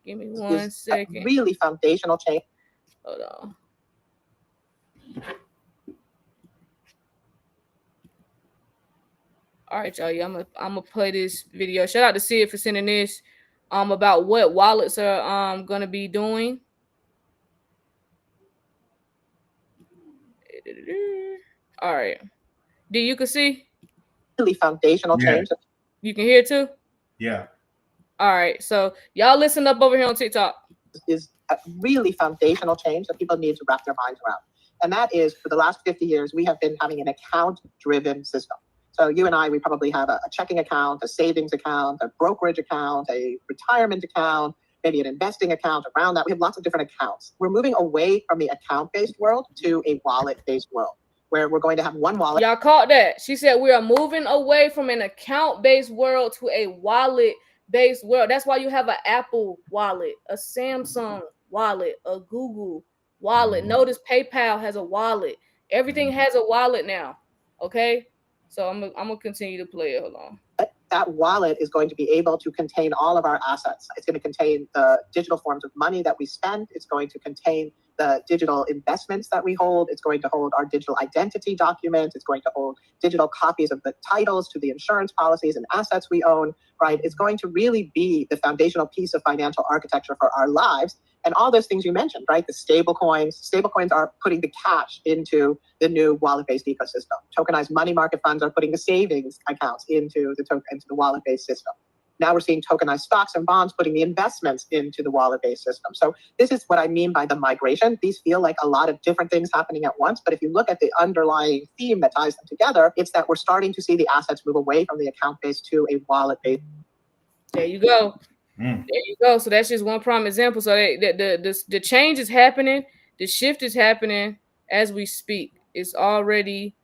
Give me 1 second. Really foundational change. Hold on. All right, y'all. Yeah, I'm gonna play this video. Shout out to Sid for sending this. About what wallets are gonna be doing. All right. D, you can see? Really foundational change. You can hear too? Yeah. All right. So y'all listen up over here on TikTok. Is a really foundational change that people need to wrap their minds around. And that is, for the last 50 years, we have been having an account-driven system. So you and I, we probably have a checking account, a savings account, a brokerage account, a retirement account, maybe an investing account around that. We have lots of different accounts. We're moving away from the account-based world to a wallet-based world, where we're going to have one wallet. Y'all caught that? She said we are moving away from an account-based world to a wallet-based world. That's why you have an Apple wallet, a Samsung wallet, a Google wallet. Notice PayPal has a wallet. Everything has a wallet now. Okay? So I'm gonna continue to play it. Hold on. that wallet is going to be able to contain all of our assets. It's going to contain the digital forms of money that we spend. It's going to contain the digital investments that we hold. It's going to hold our digital identity documents. It's going to hold digital copies of the titles to the insurance policies and assets we own, right? It's going to really be the foundational piece of financial architecture for our lives. And all those things you mentioned, right? The stablecoins are putting the cash into the new wallet-based ecosystem. Tokenized money market funds are putting the savings accounts into the wallet-based system. Now we're seeing tokenized stocks and bonds putting the investments into the wallet-based system. So this is what I mean by the migration. These feel like a lot of different things happening at once, but if you look at the underlying theme that ties them together, it's that we're starting to see the assets move away from the account-based to a wallet-based. There you go. There you go. So that's just one prime example. So the change is happening. The shift is happening as we speak. It's already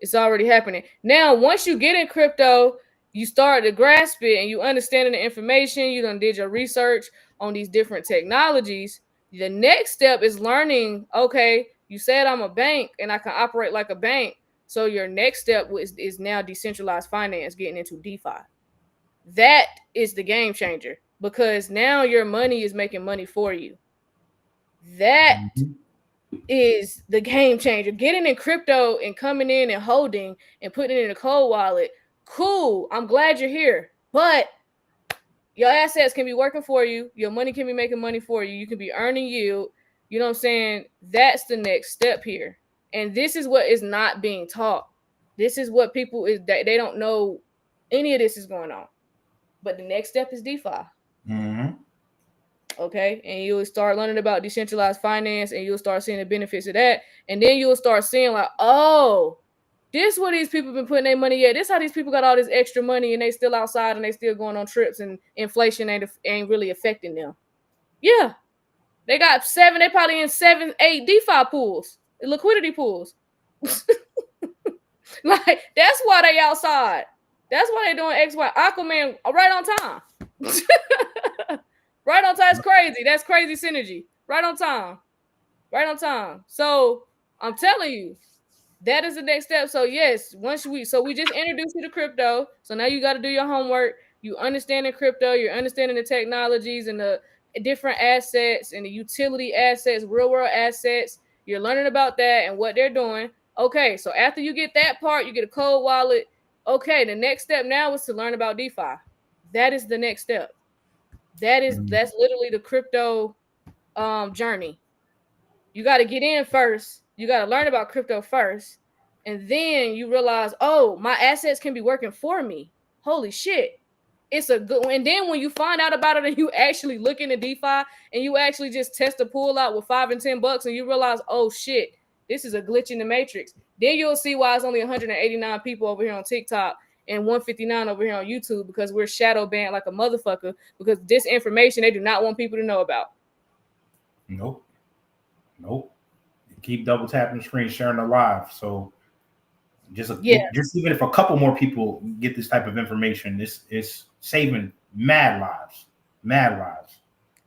happening. Now, once you get in crypto, you start to grasp it and you understanding the information. You done did your research on these different technologies. The next step is learning, okay, you said I'm a bank and I can operate like a bank. So your next step is now decentralized finance, getting into DeFi. That is the game changer because now your money is making money for you. That is the game changer. Getting in crypto and coming in and holding and putting it in a cold wallet. Cool. I'm glad you're here. But your assets can be working for you. Your money can be making money for you. You can be earning yield. You know what I'm saying? That's the next step here. And this is what is not being taught. This is what people is they don't know any of this is going on. But the next step is DeFi. Mm-hmm. Okay, and you'll start learning about decentralized finance and you'll start seeing the benefits of that. And then you'll start seeing like, oh, this is where these people been putting their money at. This how these people got all this extra money and they still outside and they still going on trips and inflation ain't really affecting them. Yeah, they got they probably in 7, 8 DeFi pools, liquidity pools. Like, that's why they outside. That's why they doing XY. Aquaman right on time. Right on time. It's crazy. That's crazy synergy. Right on time. Right on time. So I'm telling you, that is the next step. So yes, we just introduced you to crypto. So now you got to do your homework. You understanding crypto. You're understanding the technologies and the different assets and the utility assets, real world assets. You're learning about that and what they're doing. Okay, so after you get that part, you get a cold wallet. Okay, the next step now is to learn about DeFi. That is the next step. That's literally the crypto journey. You got to get in first. You got to learn about crypto first. And then you realize, oh, my assets can be working for me. Holy shit. It's a good one. And then when you find out about it and you actually look into DeFi and you actually just test a pool out with $5 and $10 and you realize, oh shit, this is a glitch in the matrix. Then you'll see why it's only 189 people over here on TikTok and 159 over here on YouTube, because we're shadow banned like a motherfucker, because this information they do not want people to know about. Nope. Keep double tapping the screen, sharing the live. So just even if a couple more people get this type of information, this is saving mad lives.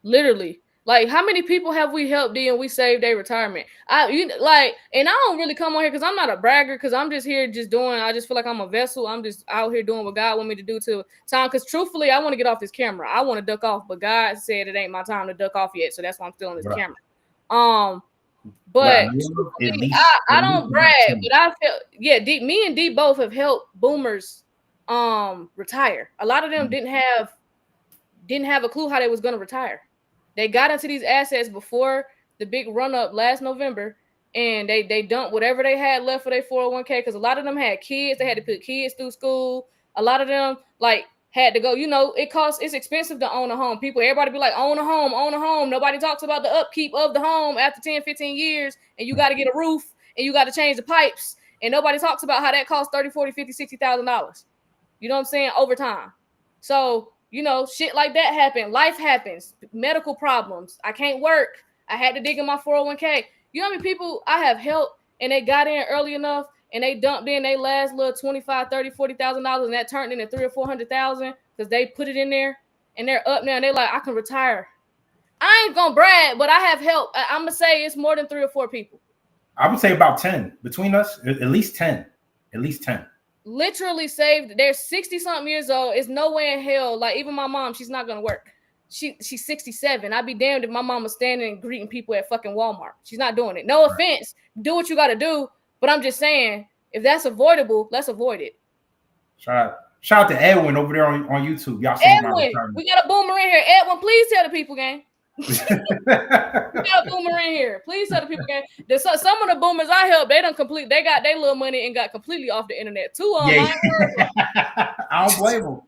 Literally. Like, how many people have we helped and we saved their retirement? And I don't really come on here because I'm not a bragger, because I'm just here just doing, I just feel like I'm a vessel. I'm just out here doing what God want me to do to time. Because truthfully, I want to get off this camera. I want to duck off, but God said it ain't my time to duck off yet. So that's why I'm still on this camera. But I don't brag, but I feel, me and D both have helped boomers retire. A lot of them didn't have a clue how they was going to retire. They got into these assets before the big run up last November, and they dumped whatever they had left for their 401k, because a lot of them had kids. They had to put kids through school. A lot of them had to go. It's expensive to own a home. Everybody be like, own a home. Nobody talks about the upkeep of the home after 10, 15 years, and you got to get a roof and you got to change the pipes, and nobody talks about how that costs $30, $40, $50, $60,000. You know what I'm saying? Over time. So shit like that happen. Life happens. Medical problems. I can't work. I had to dig in my 401k. You know how many people I have helped and they got in early enough and they dumped in their last little $25,000, $30,000, $40,000 and that turned into $300,000 or $400,000 because they put it in there and they're up now and they're like, I can retire. I ain't gonna brag, but I have helped. I'm gonna say it's more than 3 or 4 people. I would say about 10 between us. At least 10. literally saved. They're 60-something years old. It's no way in hell. Like, even my mom, she's not gonna work. She's 67. I'd be damned if my mom was standing and greeting people at fucking Walmart. She's not doing it. No offense. Do what you gotta do. But I'm just saying, if that's avoidable, let's avoid it. Shout out to Edwin over there on YouTube. Y'all see Edwin, we got a boomer in here. Edwin, please tell the people, gang. We got a boomer in here. Please tell the people, gang. Some of the boomers I helped, they got their little money and got completely off the internet. I don't blame them.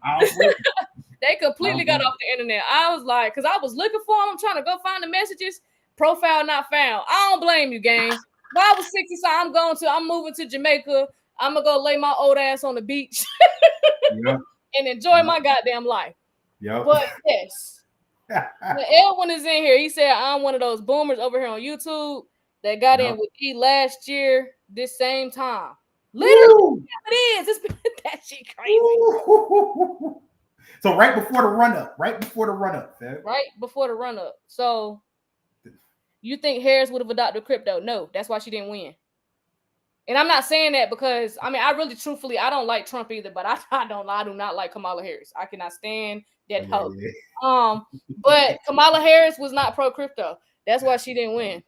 They completely got off the internet. I was like, because I was looking for them, trying to go find the messages. Profile not found. I don't blame you, gang. When I was 60, so I'm moving to Jamaica. I'm gonna go lay my old ass on the beach and enjoy my goddamn life. But yes, when Edwin is in here, he said I'm one of those boomers over here on YouTube that got in with E last year, this same time. Literally, it is. It's been that shit crazy. So right before the run up, man. Right before the run up. So you think Harris would have adopted crypto? No, that's why she didn't win. And I'm not saying that because I really truthfully, I don't like Trump either, but I do not like Kamala Harris. I cannot stand that hoe. But Kamala Harris was not pro crypto. That's why she didn't win.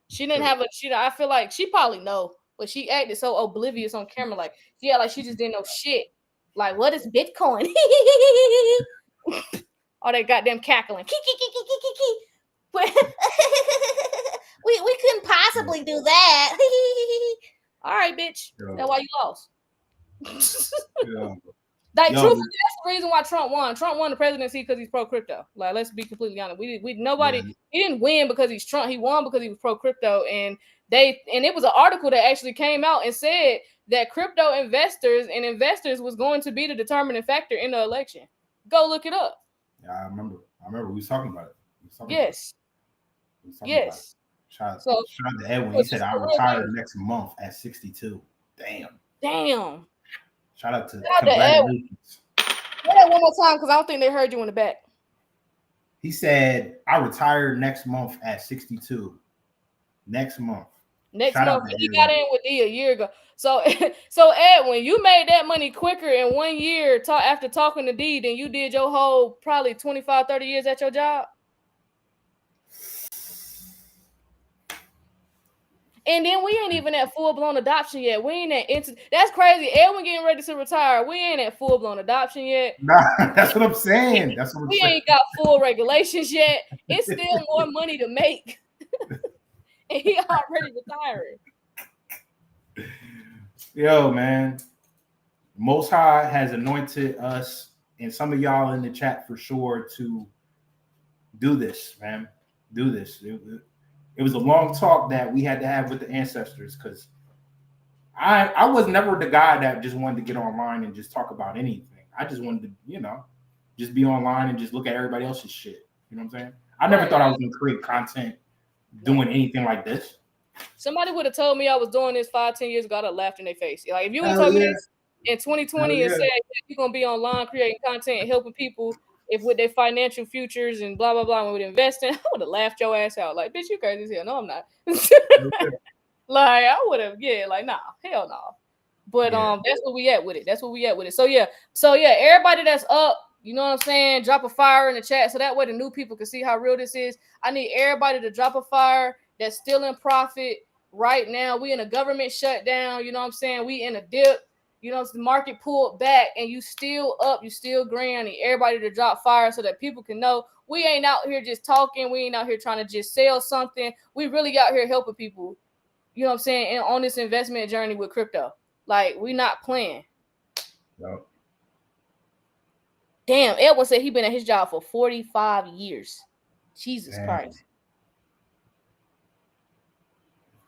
She didn't have I feel like she probably know, but she acted so oblivious on camera, like she just didn't know shit. Like, what is Bitcoin? All that goddamn cackling. We couldn't possibly do that. All right, bitch. That's why you lost. Like, truthfully, that's the reason why Trump won. Trump won the presidency because he's pro crypto. Like, let's be completely honest. He didn't win because he's Trump. He won because he was pro crypto. And it was an article that actually came out and said that crypto investors was going to be the determining factor in the election. Go look it up. Yeah, I remember we was talking about it. Yes. Shout out to Edwin. He said, I retire next month at 62. Damn. Shout out to Edwin. Say that one more time because I don't think they heard you in the back. He said, I retire next month at 62. Next month. He got in with D a year ago. So Edwin, you made that money quicker in 1 year after talking to D than you did your whole probably 25, 30 years at your job. And then we ain't even at full-blown adoption yet. We ain't at that's crazy. Edwin getting ready to retire. We ain't at full-blown adoption yet. Nah, that's what I'm saying. We ain't got full regulations yet. It's still more money to make. And he already retiring. Yo, man. Most High has anointed us and some of y'all in the chat for sure to do this, man. Do this. It was a long talk that we had to have with the ancestors because I was never the guy that just wanted to get online and just talk about anything. I just wanted to, just be online and just look at everybody else's shit. You know what I'm saying? I never thought I was going to create content doing anything like this. Somebody would have told me I was doing this 5-10 years ago, I'd have laughed in their face. Like, if you would have told me this in 2020 and said you're going to be online creating content and helping people with their financial futures and blah, blah, blah, and with investing, I would have laughed your ass out. Like, bitch, you crazy as hell. No, I'm not. Like, I would have, nah, hell no. But that's where we at with it. So yeah, everybody that's up, you know what I'm saying? Drop a fire in the chat so that way the new people can see how real this is. I need everybody to drop a fire that's still in profit right now. We in a government shutdown, you know what I'm saying? We in a dip. You know, the market pulled back and you still up, you still green. I need everybody to drop fire so that people can know we ain't out here just talking. We ain't out here trying to just sell something. We really out here helping people, you know what I'm saying, and on this investment journey with crypto. Like, we not playing. No. Damn, Edwin said he been at his job for 45 years. Jesus Christ.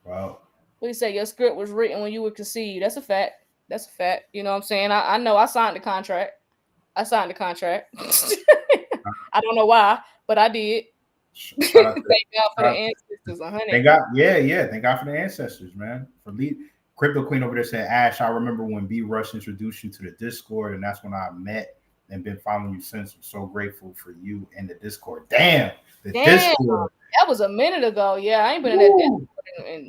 Wow. What do you say? Your script was written when you were conceived. That's a fact. You know what I'm saying? I know I signed the contract. I don't know why, but I did. Thank God for the ancestors, honey. Thank God for the ancestors, man. For Crypto Queen over there said, Ash, I remember when B Rush introduced you to the Discord, and that's when I met and been following you since. I'm so grateful for you and the Discord. Damn, Discord. That was a minute ago. Yeah, I ain't been in that Discord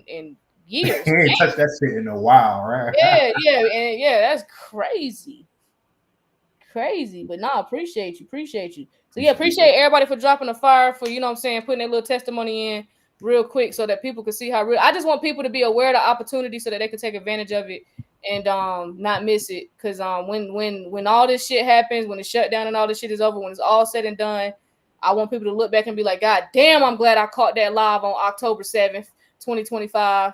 in years. He ain't touched that shit in a while, right? Yeah, that's crazy. But nah, appreciate you. So yeah, appreciate everybody for dropping a fire, for, you know what I'm saying, putting their little testimony in real quick so that people can see how real. I just want people to be aware of the opportunity so that they can take advantage of it and not miss it. Cause when all this shit happens, when the shutdown and all this shit is over, when it's all said and done, I want people to look back and be like, God damn, I'm glad I caught that live on October 7th, 2025.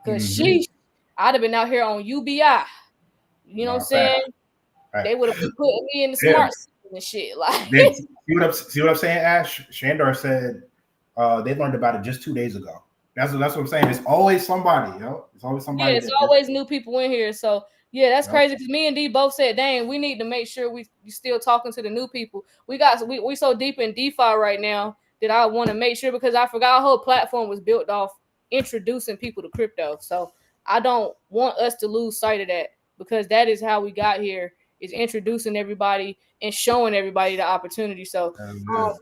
Cause sheesh, I'd have been out here on UBI. You know what I'm saying? Right. They would have been putting me in the smart city and shit. Like, see what I'm saying, Ash? Shandor said they learned about it just 2 days ago. That's what I'm saying. It's always somebody, yo. It's always somebody. Yeah, it's always new people in here. So yeah, that's crazy. Because me and D both said, dang, we need to make sure we still talking to the new people. We so deep in DeFi right now that I want to make sure, because I forgot our whole platform was built off introducing people to crypto. So I don't want us to lose sight of that, because that is how we got here, is introducing everybody and showing everybody the opportunity. So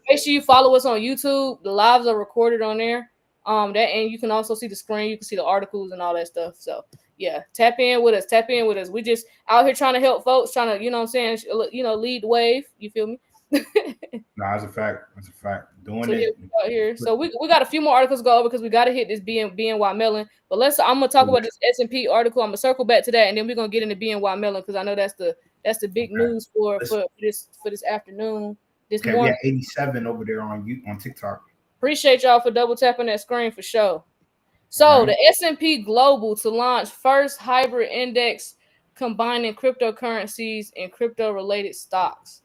make sure you follow us on YouTube. The lives are recorded on there. And you can also see the screen, you can see the articles and all that stuff. So yeah, tap in with us. We just out here trying to help folks, trying to, you know what I'm saying, lead the wave. You feel me? Nah, that's a fact. Doing it out here. So we got a few more articles to go over, because we got to hit this BNY Mellon. But I'm gonna talk about this S&P article. I'm gonna circle back to that, and then we're gonna get into BNY Mellon, because I know that's the big news for this afternoon. This morning. We got 87 over there on TikTok. Appreciate y'all for double tapping that screen for sure. So the S&P Global to launch first hybrid index combining cryptocurrencies and crypto-related stocks.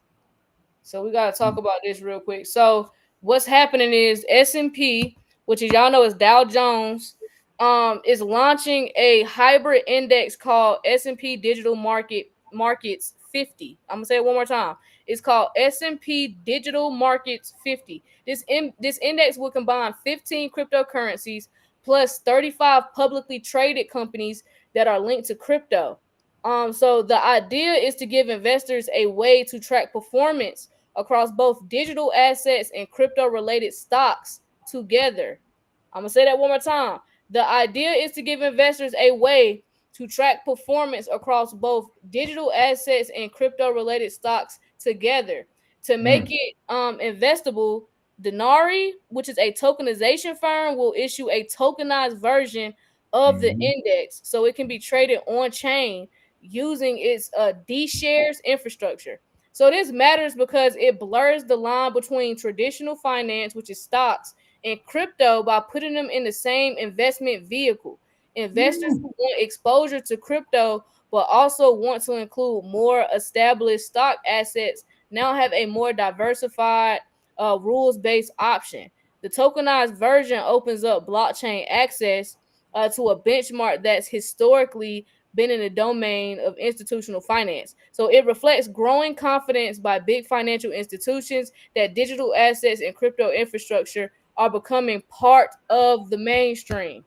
So we got to talk about this real quick. So what's happening is S&P, which is, y'all know, is Dow Jones, is launching a hybrid index called S&P Digital Markets 50. I'm gonna say it one more time. It's called S&P Digital Markets 50. This index will combine 15 cryptocurrencies plus 35 publicly traded companies that are linked to crypto. So the idea is to give investors a way to track performance across both digital assets and crypto-related stocks together. I'm gonna say that one more time. The idea is to give investors a way to track performance across both digital assets and crypto-related stocks together. To make it investable, Denari, which is a tokenization firm, will issue a tokenized version of the index so it can be traded on chain using its D-shares infrastructure. So this matters because it blurs the line between traditional finance, which is stocks, and crypto by putting them in the same investment vehicle. Investors who want exposure to crypto but also want to include more established stock assets now have a more diversified, rules-based option. The tokenized version opens up blockchain access to a benchmark that's historically been in the domain of institutional finance. So it reflects growing confidence by big financial institutions that digital assets and crypto infrastructure are becoming part of the mainstream.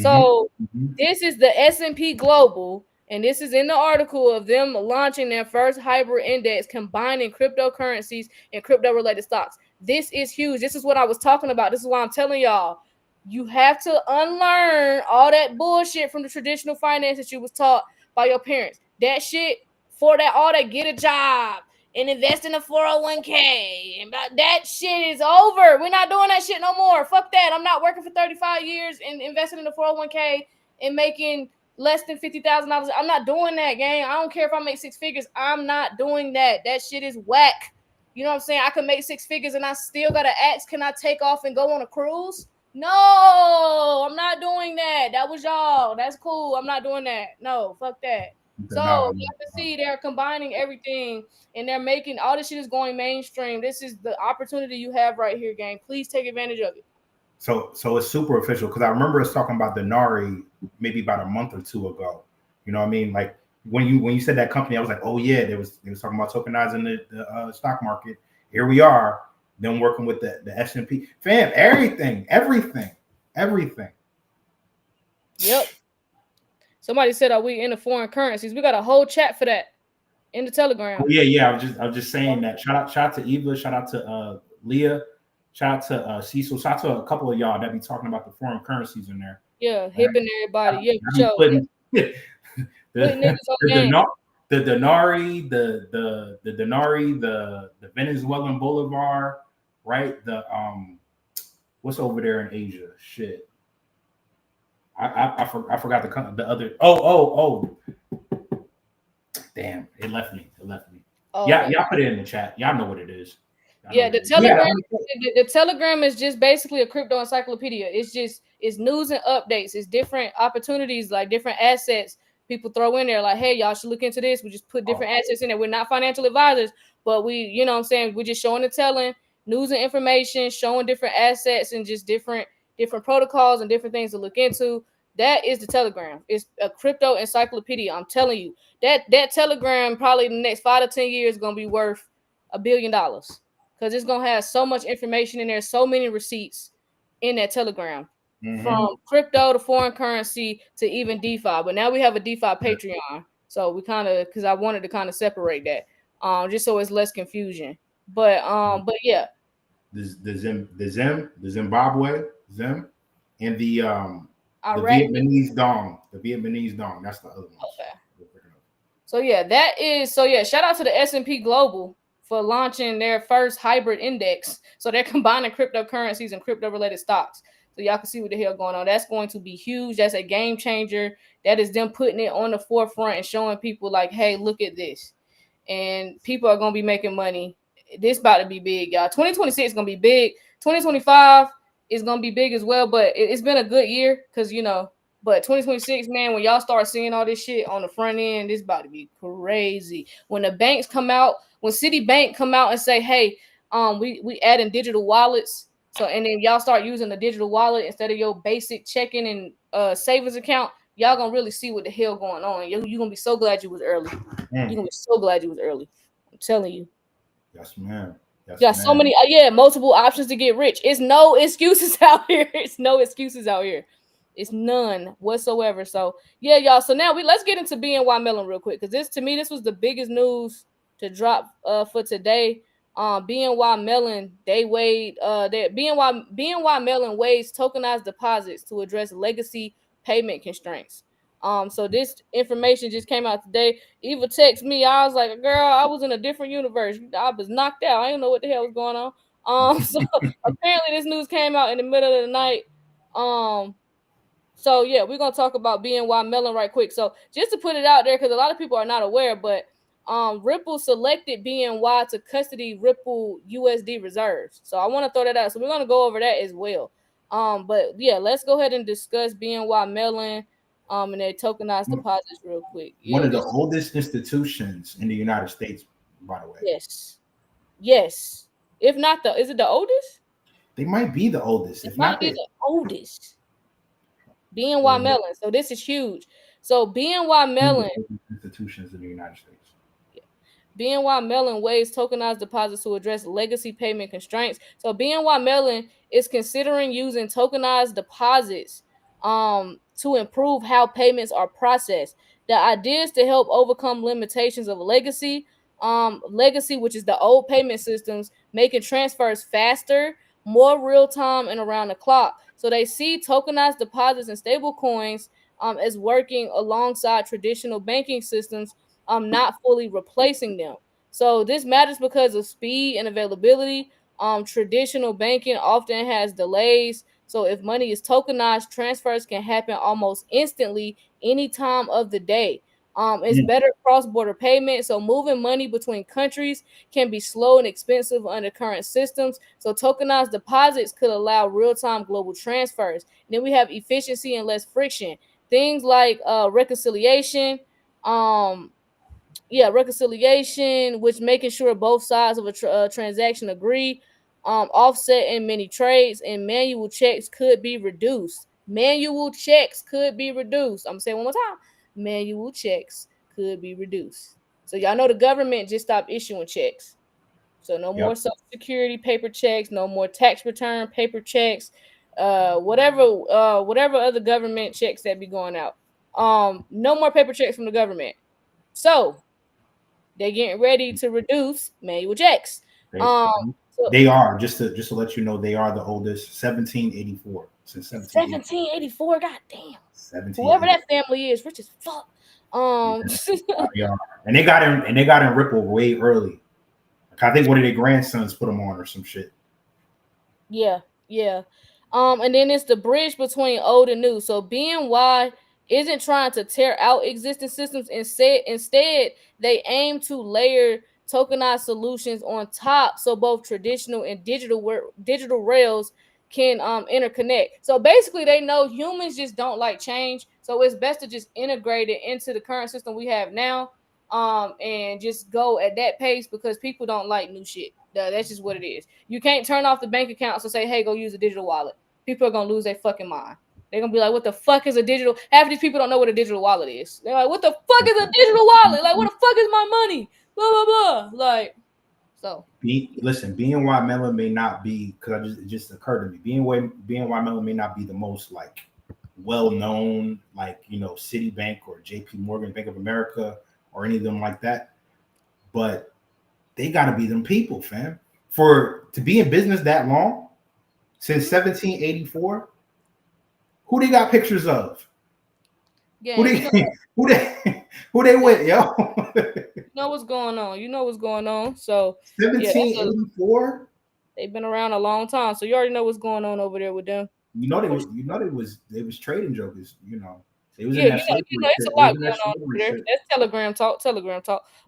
So this is the S&P Global, and this is in the article of them launching their first hybrid index combining cryptocurrencies and crypto-related stocks. This is huge. This is what I was talking about. This is why I'm telling y'all, you have to unlearn all that bullshit from the traditional finance that you was taught by your parents. That shit, for that, all that, get a job and invest in a 401k, and that shit is over. We're not doing that shit no more. Fuck that. I'm not working for 35 years and investing in a 401k and making less than $50,000. I'm not doing that, gang. I don't care if I make six figures. I'm not doing that. That shit is whack. You know what I'm saying? I could make six figures and I still gotta ask, can I take off and go on a cruise? No, I'm not doing that. That was y'all. That's cool. I'm not doing that. No, fuck that. So you have to see they're combining everything and they're making all this shit is going mainstream. This is the opportunity you have right here, gang. Please take advantage of it. So it's super official, because I remember us talking about the Nari maybe about a month or two ago. You know what I mean? Like when you said that company, I was like, oh yeah, they was talking about tokenizing the stock market. Here we are, them working with the S&P. Fam, everything. Yep. Somebody said, are we into foreign currencies? We got a whole chat for that in the Telegram. Oh, yeah. I was just saying that. Shout out to Eva. Shout out to Leah. Shout out to Cecil. Shout out to a couple of y'all that be talking about the foreign currencies in there. Yeah, hipping everybody. Yeah, for I be sure. putting Putting the niggas on the, game. the Denari, the Denari, the Venezuelan Bolivar, right? The what's over there in Asia? Shit. I forgot the other. Oh. Damn, it left me. It left me. Oh, Yeah, okay. y'all put it in the chat. Y'all know what it is. Yeah, the Telegram. The Telegram is just basically a crypto encyclopedia. It's news and updates. It's different opportunities, like different assets people throw in there. Like, hey, y'all should look into this. We just put different assets in there. We're not financial advisors, but we, you know what I'm saying, we're just showing and telling news and information, showing different assets and just different protocols and different things to look into. That is the Telegram. It's a crypto encyclopedia. I'm telling you. That Telegram probably in the next 5 to 10 years is gonna be worth $1 billion. Because it's gonna have so much information in there, so many receipts in that Telegram, from crypto to foreign currency to even DeFi. But now we have a DeFi Patreon, so we kind of, because I wanted to kind of separate that, just so it's less confusion. But yeah, the Zimbabwe Zim, and the Iraq. Vietnamese Dong. The Vietnamese Dong. That's the other one. Okay. So yeah, shout out to the S&P Global for launching their first hybrid index. So they're combining cryptocurrencies and crypto related stocks. So y'all can see what the hell going on. That's going to be huge. That's a game changer. That is them putting it on the forefront and showing people like, hey, look at this. And people are going to be making money. This about to be big, y'all. 2026 is going to be big. 2025 is going to be big as well. But it's been a good year because, but 2026, man, when y'all start seeing all this shit on the front end, it's about to be crazy. When the banks come out, when Citibank come out and say, hey, we adding digital wallets. So, and then y'all start using the digital wallet instead of your basic checking and savings account, y'all gonna really see what the hell going on. You're gonna be so glad you was early. You're gonna be so glad you was early. I'm telling you. Yes, ma'am. Yes, got so many, multiple options to get rich. It's no excuses out here. It's no excuses out here. It's none whatsoever. So yeah, y'all. So now let's get into BNY Mellon real quick, because this was the biggest news to drop for today. BNY Mellon, BNY Mellon waives tokenized deposits to address legacy payment constraints. So this information just came out today. Eva texted me. I was like, girl, I was in a different universe. I was knocked out. I didn't know what the hell was going on. So apparently this news came out in the middle of the night. So yeah, we're gonna talk about BNY Mellon right quick. So just to put it out there, because a lot of people are not aware, but Ripple selected BNY to custody Ripple USD reserves. So I want to throw that out. So we're gonna go over that as well. But yeah, let's go ahead and discuss BNY Mellon and their tokenized deposits real quick. Yeah, one of the oldest institutions in the United States, by the way. Yes. If not is it the oldest? They might be the oldest. It might be the oldest. BNY Mellon. So this is huge. So BNY Mellon institutions in the United States. BNY Mellon waives tokenized deposits to address legacy payment constraints. So BNY Mellon is considering using tokenized deposits to improve how payments are processed. The idea is to help overcome limitations of legacy, which is the old payment systems, making transfers faster, more real time, and around the clock. So they see tokenized deposits and stable coins as working alongside traditional banking systems, not fully replacing them. So this matters because of speed and availability. Traditional banking often has delays. So if money is tokenized, transfers can happen almost instantly any time of the day. It's better cross-border payment. So moving money between countries can be slow and expensive under current systems. So tokenized deposits could allow real-time global transfers. And then we have efficiency and less friction. Things like reconciliation, reconciliation, which making sure both sides of a transaction agree, offset in many trades, and manual checks could be reduced. I'm saying one more time. Manual checks could be reduced. So y'all know the government just stopped issuing checks. So no more Social Security paper checks, no more tax return paper checks, whatever other government checks that be going out. No more paper checks from the government. So they're getting ready to reduce manual checks. So, They are just to let you know, they are the oldest. 1784 since 1784. God damn. 17. Whoever that family is, rich as fuck. Yeah, and they got in Ripple way early. Like, I think one of their grandsons put them on or some shit. Yeah, yeah. And then it's the bridge between old and new. So BNY isn't trying to tear out existing systems. Instead, they aim to layer tokenized solutions on top, so both traditional and digital rails can interconnect. So basically, they know humans just don't like change, so it's best to just integrate it into the current system we have now, and just go at that pace because people don't like new shit. That's just what it is. You can't turn off the bank accounts and say, hey, go use a digital wallet. People are going to lose their fucking mind. They're going to be like, what the fuck is a digital? Half of these people don't know what a digital wallet is. They're like, what the fuck is a digital wallet? Like, what the fuck is my money? Blah, blah, blah. Like, so. Listen, BNY Mellon may not be, because it just occurred to me, BNY Mellon may not be the most like well-known, like, you know, Citibank or JP Morgan, Bank of America, or any of them like that. But they got to be them people, fam. To be in business that long, since 1784, who they got pictures of? Yeah, who they with, yo? You know what's going on. You know what's going on. So 1784. They've been around a long time, so you already know what's going on over there with them. They was trading jokers. You know, they was Yeah, in that slavery. it's a lot going on over there. That's Telegram talk.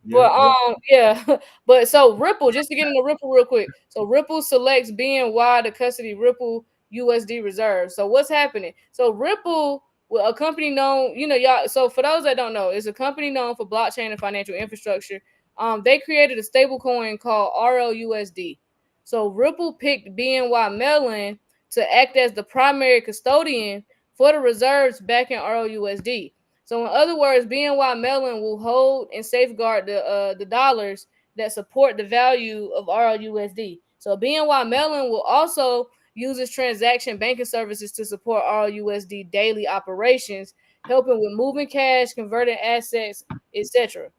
Yeah, But yeah. But so Ripple, just to get into Ripple real quick. So Ripple selects BNY to custody Ripple USD reserves. So what's happening? So Ripple, well, a company known, y'all. So for those that don't know, it's a company known for blockchain and financial infrastructure. They created a stable coin called RLUSD. So Ripple picked BNY Mellon to act as the primary custodian for the reserves back in RLUSD. So in other words, BNY Mellon will hold and safeguard the dollars that support the value of RLUSD. So BNY Mellon will also use its transaction banking services to support RLUSD daily operations, helping with moving cash, converting assets, etc.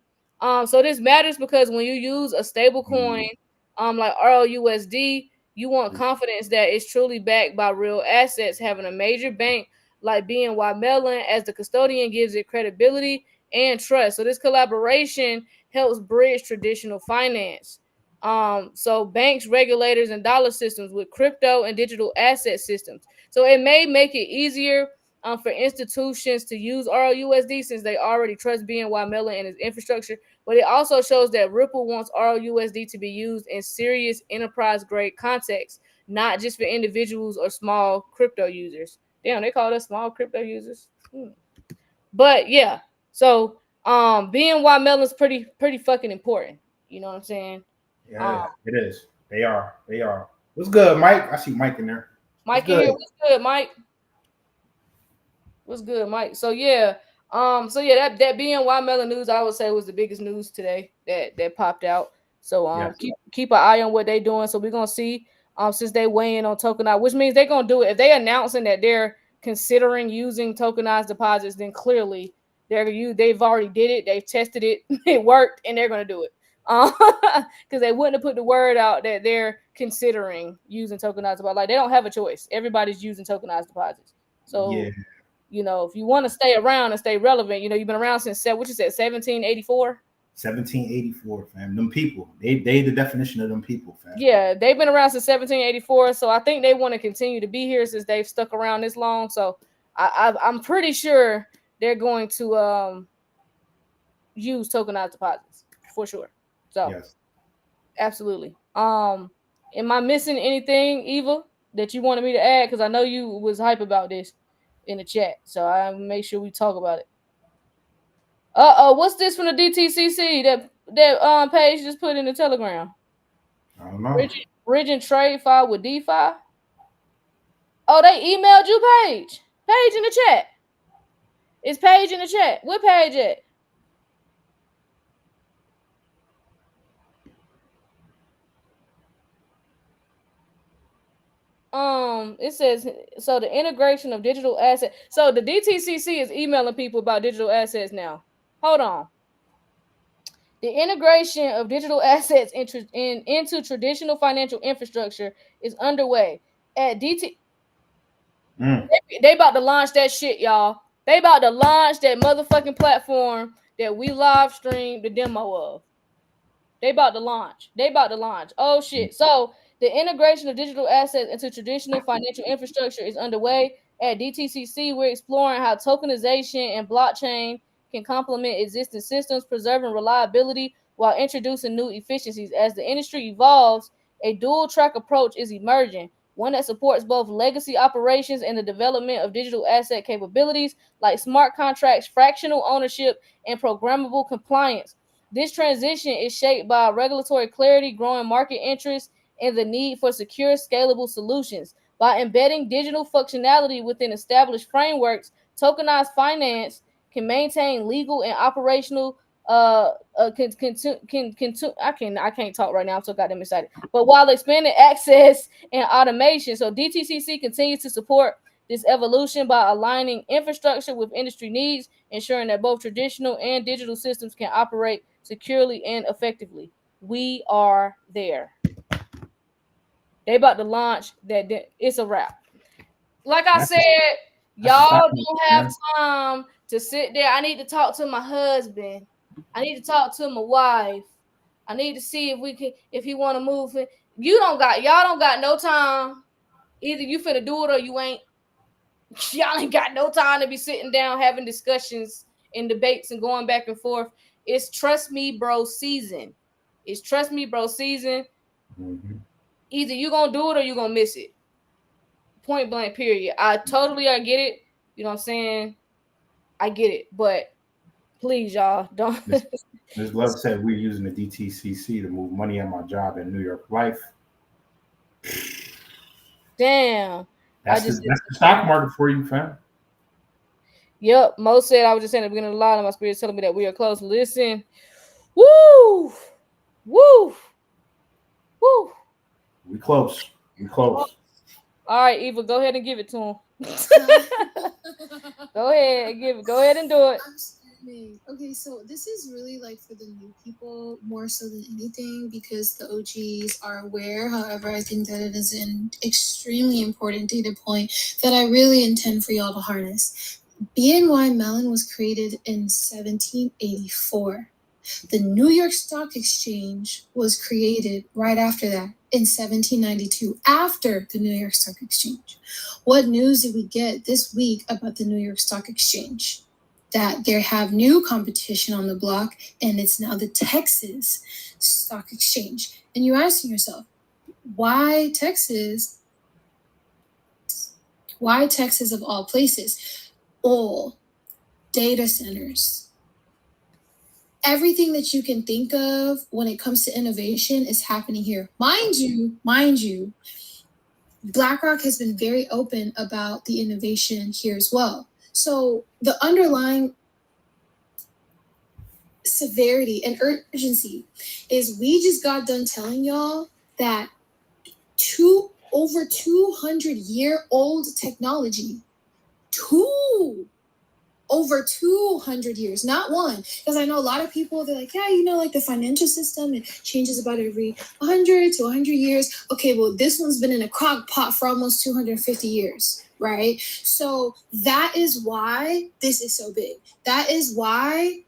So this matters because when you use a stable coin like RLUSD, you want confidence that it's truly backed by real assets. Having a major bank like BNY Mellon as the custodian gives it credibility and trust. So this collaboration helps bridge traditional finance. So banks, regulators, and dollar systems with crypto and digital asset systems. So it may make it easier for institutions to use RLUSD since they already trust BNY Mellon and its infrastructure. But it also shows that Ripple wants RLUSD to be used in serious enterprise-grade contexts, not just for individuals or small crypto users. Damn, they call us small crypto users. But yeah, so BNY Mellon's pretty fucking important. You know what I'm saying? Yeah, it is. They are. What's good, Mike? I see Mike in there. Mike in here. What's good, Mike? What's good, Mike? So yeah, that BNY Mellon news I would say was the biggest news today that popped out. So keep an eye on what they're doing. So we're gonna see since they weigh in on tokenized, which means they're gonna do it. If they announcing that they're considering using tokenized deposits, then clearly they've already did it, they've tested it, it worked, and they're gonna do it. Because they wouldn't have put the word out that they're considering using tokenized deposits. Like they don't have a choice. Everybody's using tokenized deposits. So if you want to stay around and stay relevant, you've been around since 1784. 1784, fam. Them people. They the definition of them people, fam. Yeah, they've been around since 1784. So I think they want to continue to be here since they've stuck around this long. So I'm pretty sure they're going to use tokenized deposits for sure. So yes. Absolutely. Am I missing anything, Eva, that you wanted me to add? Because I know you was hype about this in the chat, so I make sure we talk about it. What's this from the DTCC that Paige just put in the Telegram? I don't know. Bridge and trade file with DeFi. Oh, they emailed you, Paige. Paige in the chat. It's Paige in the chat. What Paige at? It says so the integration of digital assets. So the DTCC is emailing people about digital assets now. Hold on. The integration of digital assets into traditional financial infrastructure is underway. At DT, they about to launch that shit, y'all. They about to launch that motherfucking platform that we live streamed the demo of. They about to launch. They about to launch. Oh shit. So the integration of digital assets into traditional financial infrastructure is underway. At DTCC, we're exploring how tokenization and blockchain can complement existing systems, preserving reliability while introducing new efficiencies. As the industry evolves, a dual track approach is emerging, one that supports both legacy operations and the development of digital asset capabilities like smart contracts, fractional ownership, and programmable compliance. This transition is shaped by regulatory clarity, growing market interest, and the need for secure, scalable solutions. By embedding digital functionality within established frameworks, tokenized finance can maintain legal and operational I can't talk right now. I'm so goddamn excited. But while expanding access and automation, so DTCC continues to support this evolution by aligning infrastructure with industry needs, ensuring that both traditional and digital systems can operate securely and effectively. We are there. They about to launch that. It's a wrap. Like I said, y'all don't have time to sit there. I need to talk to my husband. I need to talk to my wife. I need to see if he want to move it. Y'all don't got no time. Either you finna do it or you ain't. Y'all ain't got no time to be sitting down having discussions and debates and going back and forth. It's trust me, bro season. It's trust me, bro season. Either you gonna do it or you gonna miss it. Point blank, period. I get it. You know what I'm saying? I get it. But please, y'all, don't. Ms. Love said we're using the DTCC to move money on my job in New York Life. Damn. That's the stock market for you, fam. Yep. Mo said I was just saying at the beginning of the line, and my spirit's telling me that we are close. Listen. Woo! Woo! Woo! We close. All right, Eva, go ahead and give it to him. Go ahead and give it. Go ahead and do it. Okay, so this is really like for the new people more so than anything because the OGs are aware. However, I think that it is an extremely important data point that I really intend for y'all to harness. BNY Mellon was created in 1784. The New York Stock Exchange was created right after that in 1792, after the New York Stock Exchange. What news did we get this week about the New York Stock Exchange? That they have new competition on the block, and it's now the Texas Stock Exchange. And you're asking yourself, why Texas? Why Texas of all places? All data centers. Everything that you can think of when it comes to innovation is happening here. Mind you, BlackRock has been very open about the innovation here as well. So the underlying severity and urgency is we just got done telling y'all that over 200-year-old technology, over 200 years, not one. Because I know a lot of people, they're like, yeah, like the financial system, it changes about every 100 to 100 years. Okay, well, this one's been in a crock pot for almost 250 years, right? So that is why this is so big. That is why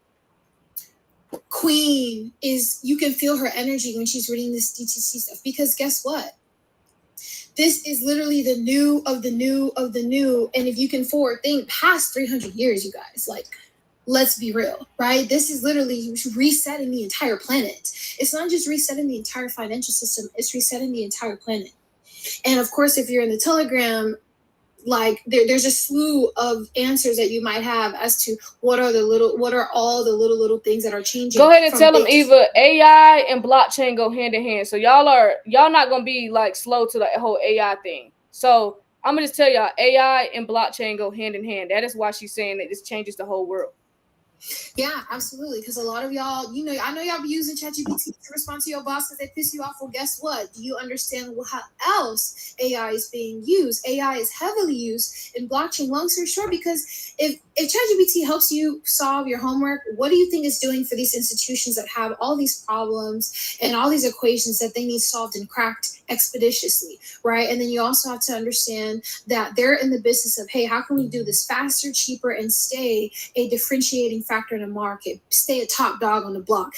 Kween you can feel her energy when she's reading this DTC stuff. Because guess what? This is literally the new of the new of the new. And if you can think past 300 years, you guys, like, let's be real, right? This is literally resetting the entire planet. It's not just resetting the entire financial system, it's resetting the entire planet. And of course, if you're in the Telegram, like there's a slew of answers that you might have as to what are all the little things that are changing. Go ahead and tell them, Eva, AI and blockchain go hand in hand. So y'all not gonna be like slow to the whole AI thing. So I'm gonna just tell y'all, AI and blockchain go hand in hand. That is why she's saying that this changes the whole world. Yeah, absolutely. Because a lot of y'all, you know, I know y'all be using ChatGPT to respond to your boss because they piss you off. Well, guess what? Do you understand how else AI is being used? AI is heavily used in blockchain. Long story short, because if ChatGPT helps you solve your homework, what do you think it's doing for these institutions that have all these problems and all these equations that they need solved and cracked expeditiously, right? And then you also have to understand that they're in the business of, hey, how can we do this faster, cheaper, and stay a differentiating factor in the market, stay a top dog on the block.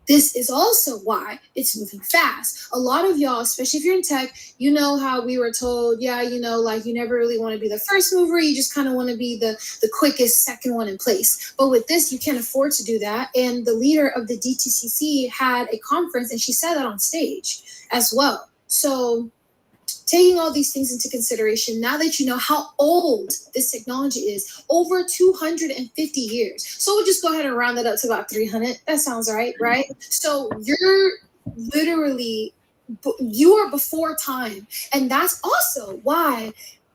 This is also why it's moving fast. A lot of y'all, especially if you're in tech, you know how we were told, yeah, you know, like you never really want to be the first mover. You just kind of want to be the quickest second one in place. But with this, you can't afford to do that. And the leader of the DTCC had a conference and she said that on stage as well. So taking all these things into consideration, now that you know how old this technology is, over 250 years. So we'll just go ahead and round it up to about 300. That sounds right? So you're literally, you are before time. And that's also why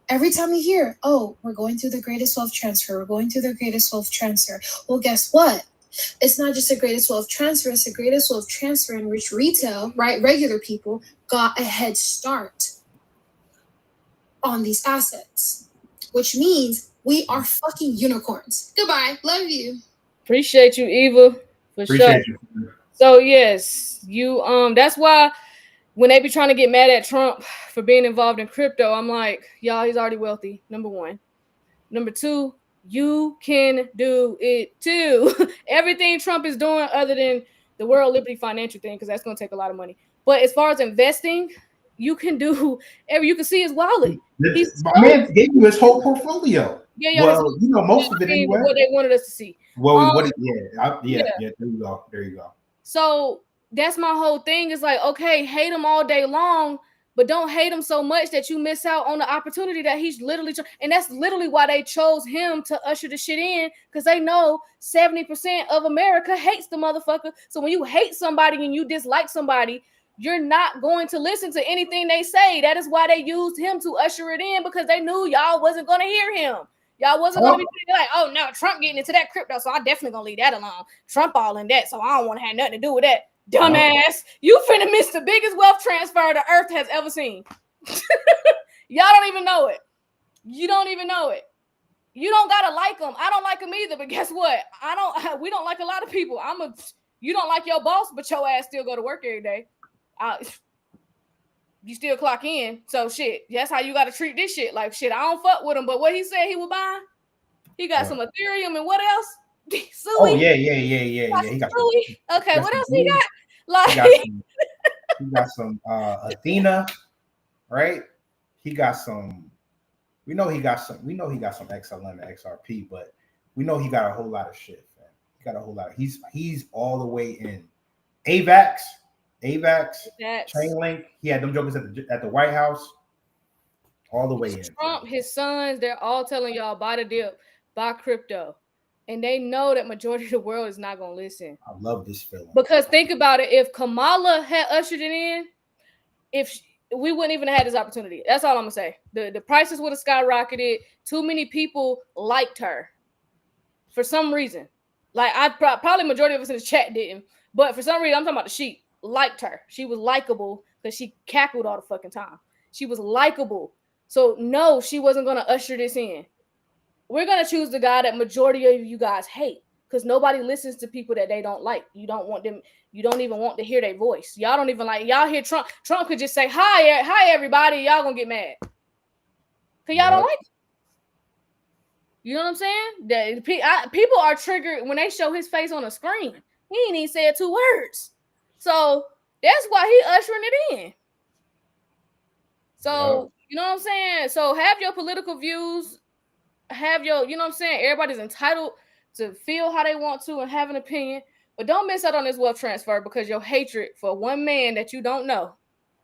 every time you hear, oh, we're going through the greatest wealth transfer, well, guess what? It's not just the greatest wealth transfer, it's the greatest wealth transfer in which retail, right, regular people got a head start on these assets, which means we are fucking unicorns. Goodbye. Love you. Appreciate you, Eva, for Appreciate sure. you. So yes, you that's why when they be trying to get mad at Trump for being involved in crypto, I'm like, y'all, he's already wealthy. Number one. Number two, you can do it too. Everything Trump is doing, other than the World Liberty Financial thing, because that's going to take a lot of money. But as far as investing, you can do you can see his wallet. My man gave you his whole portfolio. Yeah, well, you know most of it anyway. What they wanted us to see. Well, there you go. So that's my whole thing. Is like, okay, hate him all day long, but don't hate him so much that you miss out on the opportunity that he's literally, and that's literally why they chose him to usher the shit in, because they know 70% of America hates the motherfucker. So when you hate somebody and you dislike somebody, you're not going to listen to anything they say. That is why they used him to usher it in, because they knew y'all wasn't going to hear him. Y'all wasn't going to be like, oh no, Trump getting into that crypto, so I definitely going to leave that alone. Trump all in that, so I don't want to have nothing to do with that. Dumbass, you finna miss the biggest wealth transfer the earth has ever seen. Y'all don't even know it. You don't even know it. You don't gotta like them. I don't like them either, but guess what? We don't like a lot of people. You don't like your boss, but your ass still go to work every day. You still clock in. So shit, that's how you gotta treat this shit. Like shit, I don't fuck with him, but what he said he would buy, he got some Ethereum and what else? Sui. Oh yeah. He got Sui. Okay, what else he got? Like he got some Athena, right? He got some. We know he got some XLM and XRP, but we know he got a whole lot of shit. Man. He got a whole lot. He's all the way in. AVAX, Chainlink. He had them jokers at the White House. All the way in. Trump, his sons, they're all telling y'all buy the dip, buy crypto. And they know that majority of the world is not going to listen. I love this feeling. Because think about it. If Kamala had ushered it in, we wouldn't even have had this opportunity. That's all I'm going to say. The prices would have skyrocketed. Too many people liked her for some reason. Like, probably majority of us in the chat didn't. But for some reason, I'm talking about the sheep, liked her. She was likable because she cackled all the fucking time. She was likable. So, no, she wasn't going to usher this in. We're going to choose the guy that majority of you guys hate, because nobody listens to people that they don't like. You don't want them. You don't even want to hear their voice. Y'all don't even like, y'all hear Trump. Trump could just say, hi, everybody. Y'all going to get mad. Because y'all don't like it. You know what I'm saying? People are triggered when they show his face on a screen. He ain't even said 2 words. So that's why he ushering it in. So, you know what I'm saying? So have your political views. Have your, you know what I'm saying? Everybody's entitled to feel how they want to and have an opinion, but don't miss out on this wealth transfer because your hatred for one man that you don't know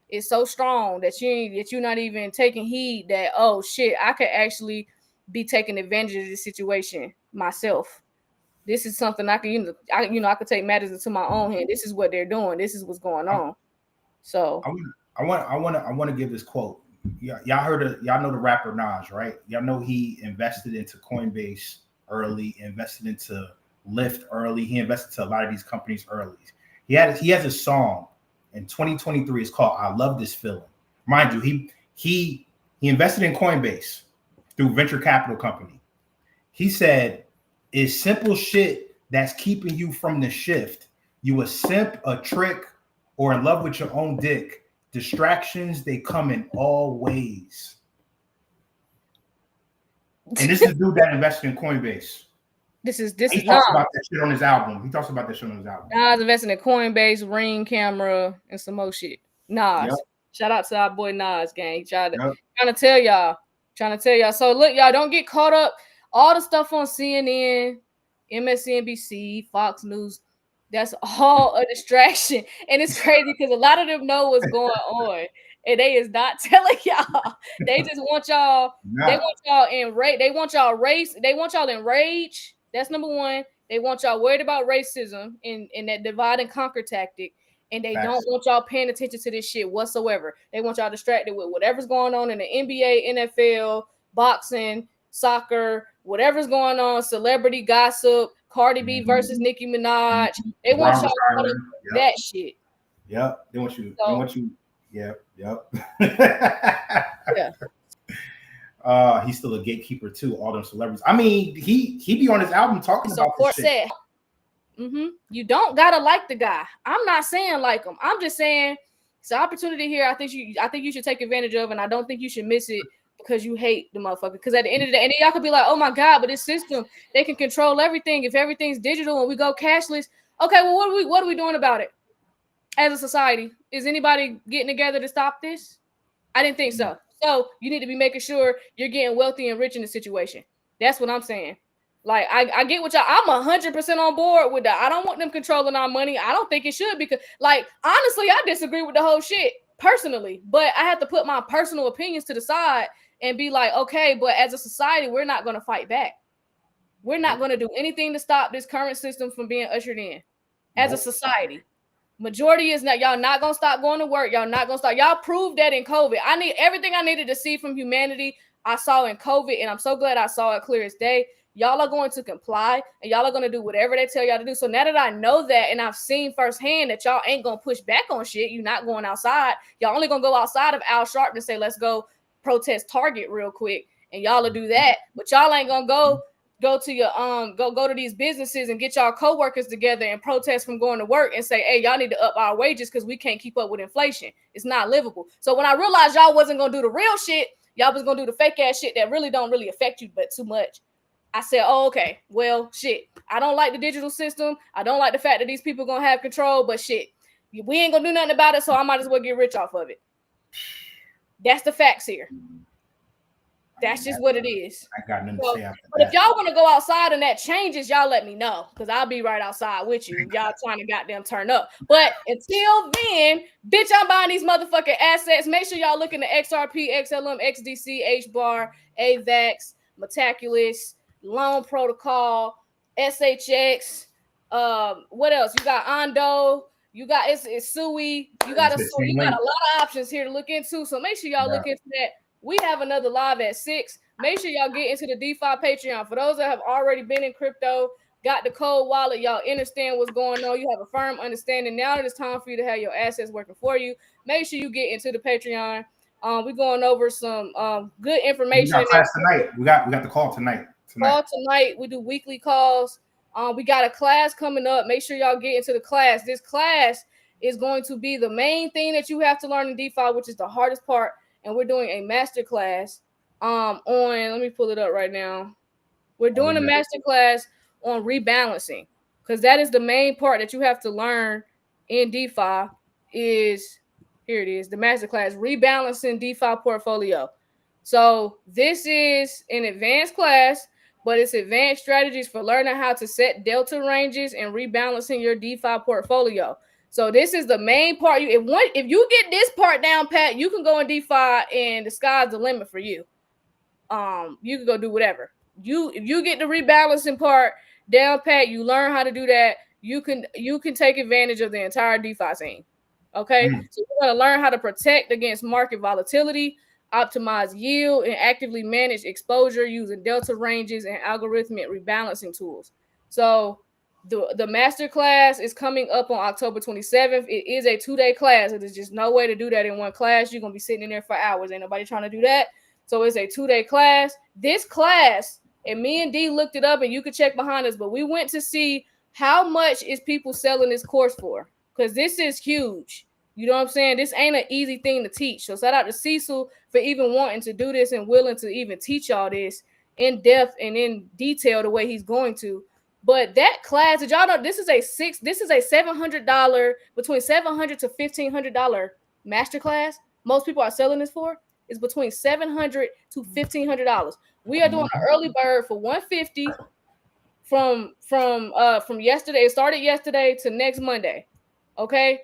is so strong that you're not even taking heed that, oh shit, I could actually be taking advantage of this situation myself. This is something I could take matters into my own hand. This is what they're doing. This is what's going on. So I want to give this quote. Y'all know the rapper Nas, right? Y'all know he invested into Coinbase early, invested into Lyft early. He invested to a lot of these companies early. He has a song in 2023. It's called "I Love This Feeling." Mind you, he invested in Coinbase through venture capital company. He said, "It's simple shit that's keeping you from the shift. You a simp, a trick, or in love with your own dick. Distractions, they come in all ways." And this is the dude that invested in Coinbase. He talks about that shit on his album. Nas investing in Coinbase, Ring camera, and some more shit. Nas. Yep. Shout out to our boy Nas, gang. Trying to tell y'all. So look, y'all, don't get caught up. All the stuff on CNN, MSNBC, Fox News, that's all a distraction. And it's crazy because a lot of them know what's going on. And they is not telling y'all. They just want y'all. They want y'all enraged. They want y'all race. They want y'all enraged. That's number one. They want y'all worried about racism and that divide and conquer tactic. And they don't want y'all paying attention to this shit whatsoever. They want y'all distracted with whatever's going on in the NBA, NFL, boxing, soccer, whatever's going on, celebrity gossip, Cardi B versus Nicki Minaj. They want y'all to that shit. Yep. They want you. Yep. Yeah. He's still a gatekeeper too. All them celebrities. I mean, he be on his album talking about this shit. You don't gotta like the guy. I'm not saying like him. I'm just saying it's an opportunity here. I think you should take advantage of, and I don't think you should miss it because you hate the motherfucker. Because at the end of the day, and y'all could be like, oh my God, but this system, they can control everything. If everything's digital and we go cashless, okay, well, what are we doing about it as a society? Is anybody getting together to stop this? I didn't think so. So you need to be making sure you're getting wealthy and rich in the situation. That's what I'm saying. Like, I get what y'all, I'm 100% on board with that. I don't want them controlling our money. I don't think it should because, like, honestly, I disagree with the whole shit personally. But I have to put my personal opinions to the side and be like, okay, but as a society, we're not going to fight back. We're not going to do anything to stop this current system from being ushered in as a society. Majority is not, y'all not going to stop going to work. Y'all not going to stop. Y'all proved that in COVID. I need everything I needed to see from humanity. I saw in COVID, and I'm so glad I saw it clear as day. Y'all are going to comply, and y'all are going to do whatever they tell y'all to do. So now that I know that, and I've seen firsthand that y'all ain't going to push back on shit, you're not going outside. Y'all only going to go outside of Al Sharpton and say, let's go protest Target real quick, and y'all will do that. But y'all ain't going to go to your go to these businesses and get y'all coworkers together and protest from going to work and say, hey, y'all need to up our wages because we can't keep up with inflation. It's not livable. So when I realized y'all wasn't going to do the real shit, y'all was going to do the fake ass shit that really don't really affect you but too much. I said, oh, okay, well, shit. I don't like the digital system. I don't like the fact that these people going to have control, but shit, we ain't going to do nothing about it, so I might as well get rich off of it. That's the facts here. That's just what it is. I got nothing to say after but if y'all want to go outside and that changes, y'all let me know because I'll be right outside with you if y'all trying to goddamn turn up. But until then, bitch, I'm buying these motherfucking assets. Make sure y'all look in the XRP, XLM, XDC, HBAR, AVAX, Metaculous, Loan Protocol, SHX. What else? You got Ondo. You got it's Sui. You got a lot of options here to look into. So make sure y'all look into that. We have another live at 6. Make sure y'all get into the DeFi Patreon. For those that have already been in crypto, got the cold wallet, y'all understand what's going on. You have a firm understanding. Now that it's time for you to have your assets working for you, make sure you get into the Patreon. We're going over some good information. We got class tonight. We got the call tonight. We do weekly calls. We got a class coming up. Make sure y'all get into the class. This class is going to be the main thing that you have to learn in DeFi, which is the hardest part. And we're doing a master class on, let me pull it up right now. We're doing a master class on rebalancing because that is the main part that you have to learn in DeFi is, here it is, the master class, rebalancing DeFi portfolio. So this is an advanced class, but it's advanced strategies for learning how to set delta ranges and rebalancing your DeFi portfolio. So this is the main part. If you get this part down pat, you can go in DeFi and the sky's the limit for you. You can go do whatever. If you get the rebalancing part down pat, you learn how to do that. You can take advantage of the entire DeFi scene. Okay, so you're gonna learn how to protect against market volatility, optimize yield, and actively manage exposure using delta ranges and algorithmic rebalancing tools. So The master class is coming up on October 27th. It is a 2-day class. There's just no way to do that in one class. You're gonna be sitting in there for hours. Ain't nobody trying to do that. So it's a 2-day class. This class, and me and D looked it up, and you could check behind us, but we went to see how much is people selling this course for, because this is huge. You know what I'm saying? This ain't an easy thing to teach. So shout out to Cecil for even wanting to do this and willing to even teach y'all this in depth and in detail the way he's going to. But that class, did y'all know this is a $700, between $700 to $1,500 master class? Most people are selling this for is between $700 to $1,500. We are doing an early bird for $150 from yesterday. It started yesterday to next Monday. Okay,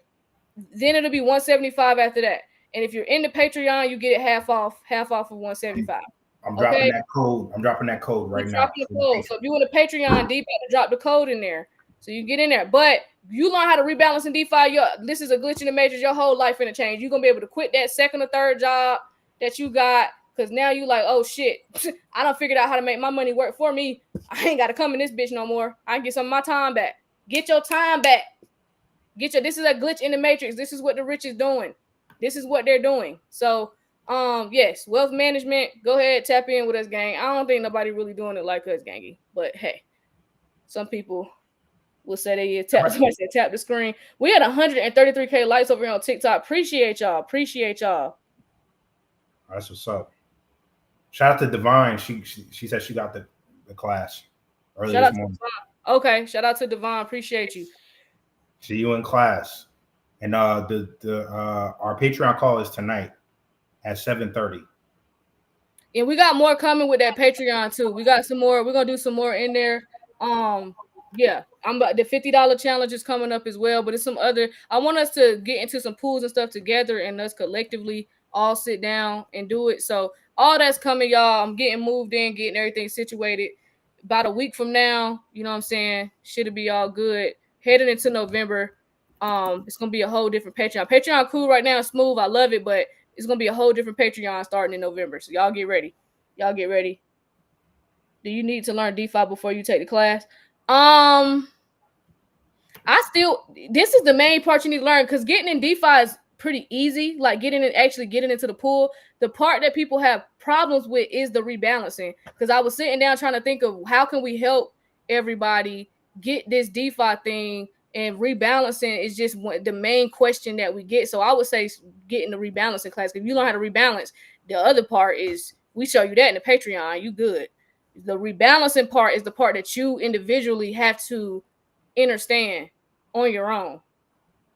then it'll be $175 after that. And if you're in the Patreon, you get it half off of $175. I'm dropping that code. I'm dropping that code right now. The code. So if you want a Patreon, D better drop the code in there, so you get in there. But you learn how to rebalance in DeFi. This is a glitch in the matrix. Your whole life finna change. You're gonna be able to quit that second or third job that you got, because now you like, oh shit, I done figured out how to make my money work for me. I ain't gotta come in this bitch no more. I can get some of my time back. Get your time back. This is a glitch in the matrix. This is what the rich is doing. This is what they're doing. So yes, wealth management. Go ahead, tap in with us, gang. I don't think nobody really doing it like us, gangy. But hey, some people will say they tap. Somebody said tap the screen. We had 133K likes over here on TikTok. Appreciate y'all. That's what's up. Shout out to Divine. She said she got the class early this morning. Okay, shout out to Divine. Appreciate you. See you in class. And our Patreon call is tonight at 7:30. And we got more coming with that Patreon too. We got some more. We're gonna do some more in there. Yeah, the $50 challenge is coming up as well. But it's some other. I want us to get into some pools and stuff together, and us collectively all sit down and do it. So all that's coming, y'all. I'm getting moved in, getting everything situated. About a week from now, you know what I'm saying? Should be all good. Heading into November, it's gonna be a whole different Patreon. Patreon cool right now, smooth. I love it, but it's gonna be a whole different Patreon starting in November. So y'all get ready. Do you need to learn DeFi before you take the class? This is the main part you need to learn, because getting in DeFi is pretty easy. Like getting into the pool. The part that people have problems with is the rebalancing. Because I was sitting down trying to think of how can we help everybody get this DeFi thing, and rebalancing is just the main question that we get. So I would say getting the rebalancing class. If you learn how to rebalance, the other part is we show you that in the Patreon. You good. The rebalancing part is the part that you individually have to understand on your own.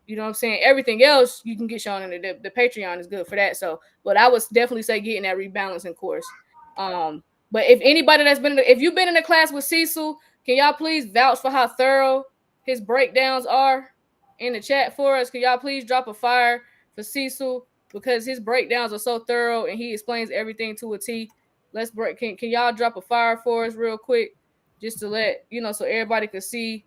You know what I'm saying? Everything else you can get shown in the Patreon is good for that. So, but I would definitely say getting that rebalancing course. But if anybody if you've been in a class with Cecil, can y'all please vouch for how thorough his breakdowns are in the chat for us? Can y'all please drop a fire for Cecil, because his breakdowns are so thorough and he explains everything to a T. Let's break. Can y'all drop a fire for us real quick, just to let so everybody can see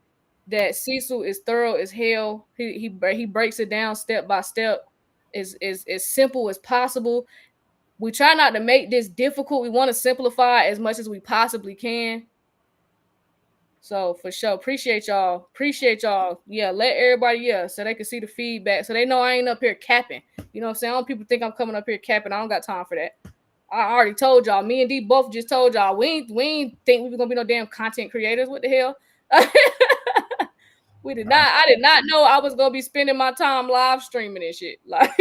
that Cecil is thorough as hell. He breaks it down step by step, as simple as possible. We try not to make this difficult. We want to simplify as much as we possibly can. So for sure, appreciate y'all. Yeah, let everybody so they can see the feedback, so they know I ain't up here capping. You know what I'm saying? I don't people think I'm coming up here capping. I don't got time for that. I already told y'all. Me and D both just told y'all we ain't think we were gonna be no damn content creators. What the hell? We did not. I did not know I was gonna be spending my time live streaming and shit. Like,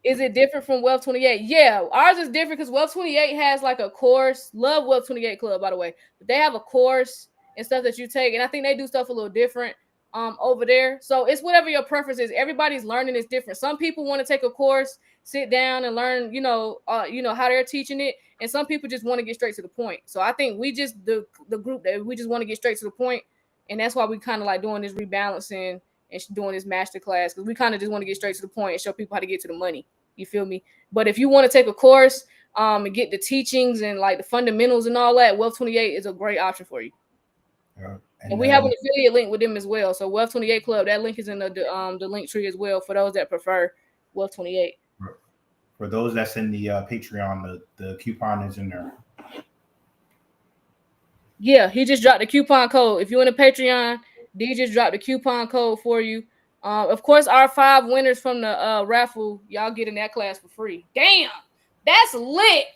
is it different from Wealth 28? Yeah, ours is different because Wealth 28 has like a course. Love Wealth 28 Club, by the way. But they have a course and stuff that you take, and I think they do stuff a little different over there. So it's whatever your preference is. Everybody's learning is different. Some people want to take a course, sit down and learn, how they're teaching it, and some people just want to get straight to the point. So I think we just the group that we just want to get straight to the point, and that's why we kind of like doing this rebalancing and doing this master class, because we kind of just want to get straight to the point and show people how to get to the money. You feel me? But if you want to take a course and get the teachings and like the fundamentals and all that, Wealth 28 is a great option for you. And we have an affiliate link with them as well. So Wealth 28 Club, that link is in the link tree as well for those that prefer Wealth 28. For those that's in the Patreon, the coupon is in there. Yeah, he just dropped the coupon code. If you're in the Patreon, D just dropped the coupon code for you. Of course, our 5 winners from the raffle, y'all get in that class for free. Damn, that's lit.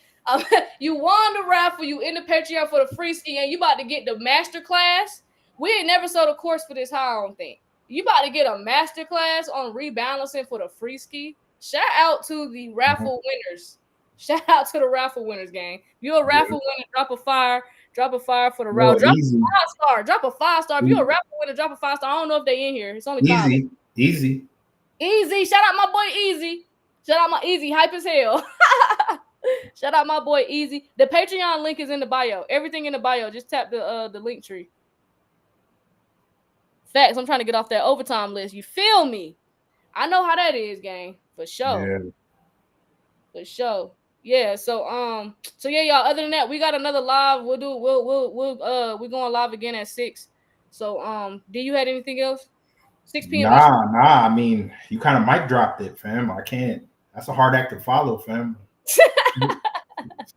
You won the raffle, you in the Patreon for the free ski, and you about to get the master class. We ain't never sold a course for this high, I don't think. You about to get a master class on rebalancing for the free ski. Shout out to the raffle winners. Shout out to the raffle winners, gang. If you're a raffle winner, drop a fire for the route. Drop Easy. a 5-star. Drop a 5-star. If you're a raffle winner, drop a 5-star. I don't know if they in here. It's only 5. Easy. Shout out my boy Easy. Shout out my Easy, hype as hell. Shout out my boy Easy. The Patreon link is in the bio. Everything in the bio. Just tap the link tree. Facts. I'm trying to get off that overtime list. You feel me? I know how that is, gang. For sure. Yeah. For sure. Yeah. So yeah, y'all. Other than that, we got another live. We're going live again at 6. So do you have anything else? 6 p.m. Nah. I mean, you kind of mic dropped it, fam. I can't. That's a hard act to follow, fam.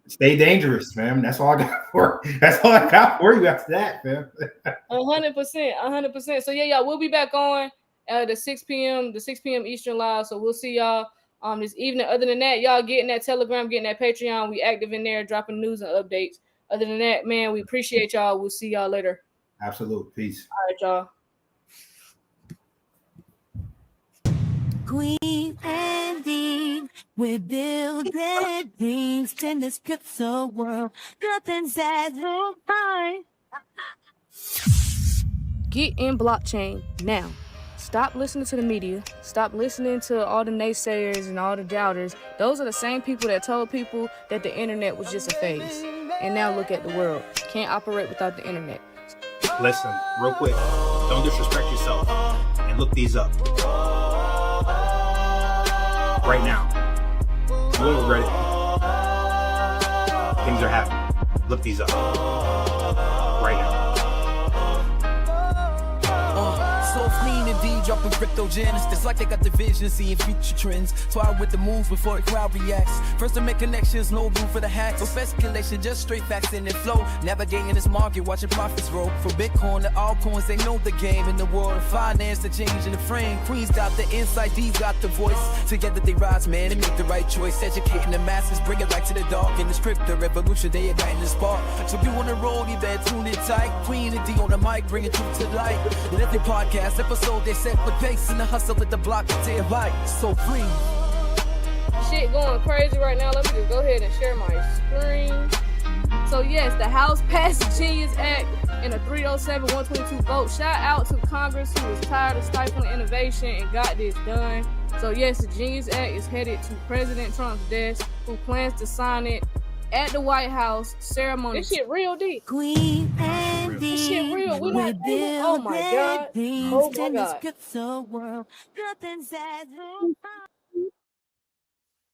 Stay dangerous, fam. That's all I got for. That's all I got for you after that, fam. 100%. So yeah, y'all. We'll be back on the 6 p.m. Eastern live. So we'll see y'all this evening. Other than that, y'all getting that Telegram, getting that Patreon. We active in there, dropping news and updates. Other than that, man, we appreciate y'all. We'll see y'all later. Absolute peace. All right, y'all. Kween and Dean, we're building things in this crypto world. Nothing's as high. Get in blockchain now. Stop listening to the media. Stop listening to all the naysayers and all the doubters. Those are the same people that told people that the internet was just a phase. And now look at the world. Can't operate without the internet. Listen, real quick. Don't disrespect yourself. And look these up. Right now. You won't regret it. Things are happening. Look these up. Right now. So Kween and D dropping crypto gems. It's like they got the vision, seeing future trends. Twire with the moves before the crowd reacts. First to make connections, no room for the hacks. No speculation, just straight facts in the flow. Navigating this market, watching profits roll. From Bitcoin to altcoins, they know the game. In the world of finance, the change in the frame. Queen's got the insight, D's got the voice. Together they rise, man, and make the right choice. Educating the masses, bring it back to the dark. In this crypto revolution, they igniting the spark. So if you on the road, you better tune in tight. Kween and D on the mic, bring it truth to light. In every podcast episode, they set the pace and the hustle with the block to invite. So free. Shit going crazy right now. Let me just go ahead and share my screen. So yes, the House passed the Genius Act in a 307-122 vote. Shout out to Congress who was tired of stifling innovation and got this done. So yes, the Genius Act is headed to President Trump's desk, who plans to sign it at the White House ceremony. This shit real deep. Kween and Dean, This shit real. We we're not. Oh my god. building Oh things my in this god. crypto world. Nothing's as high.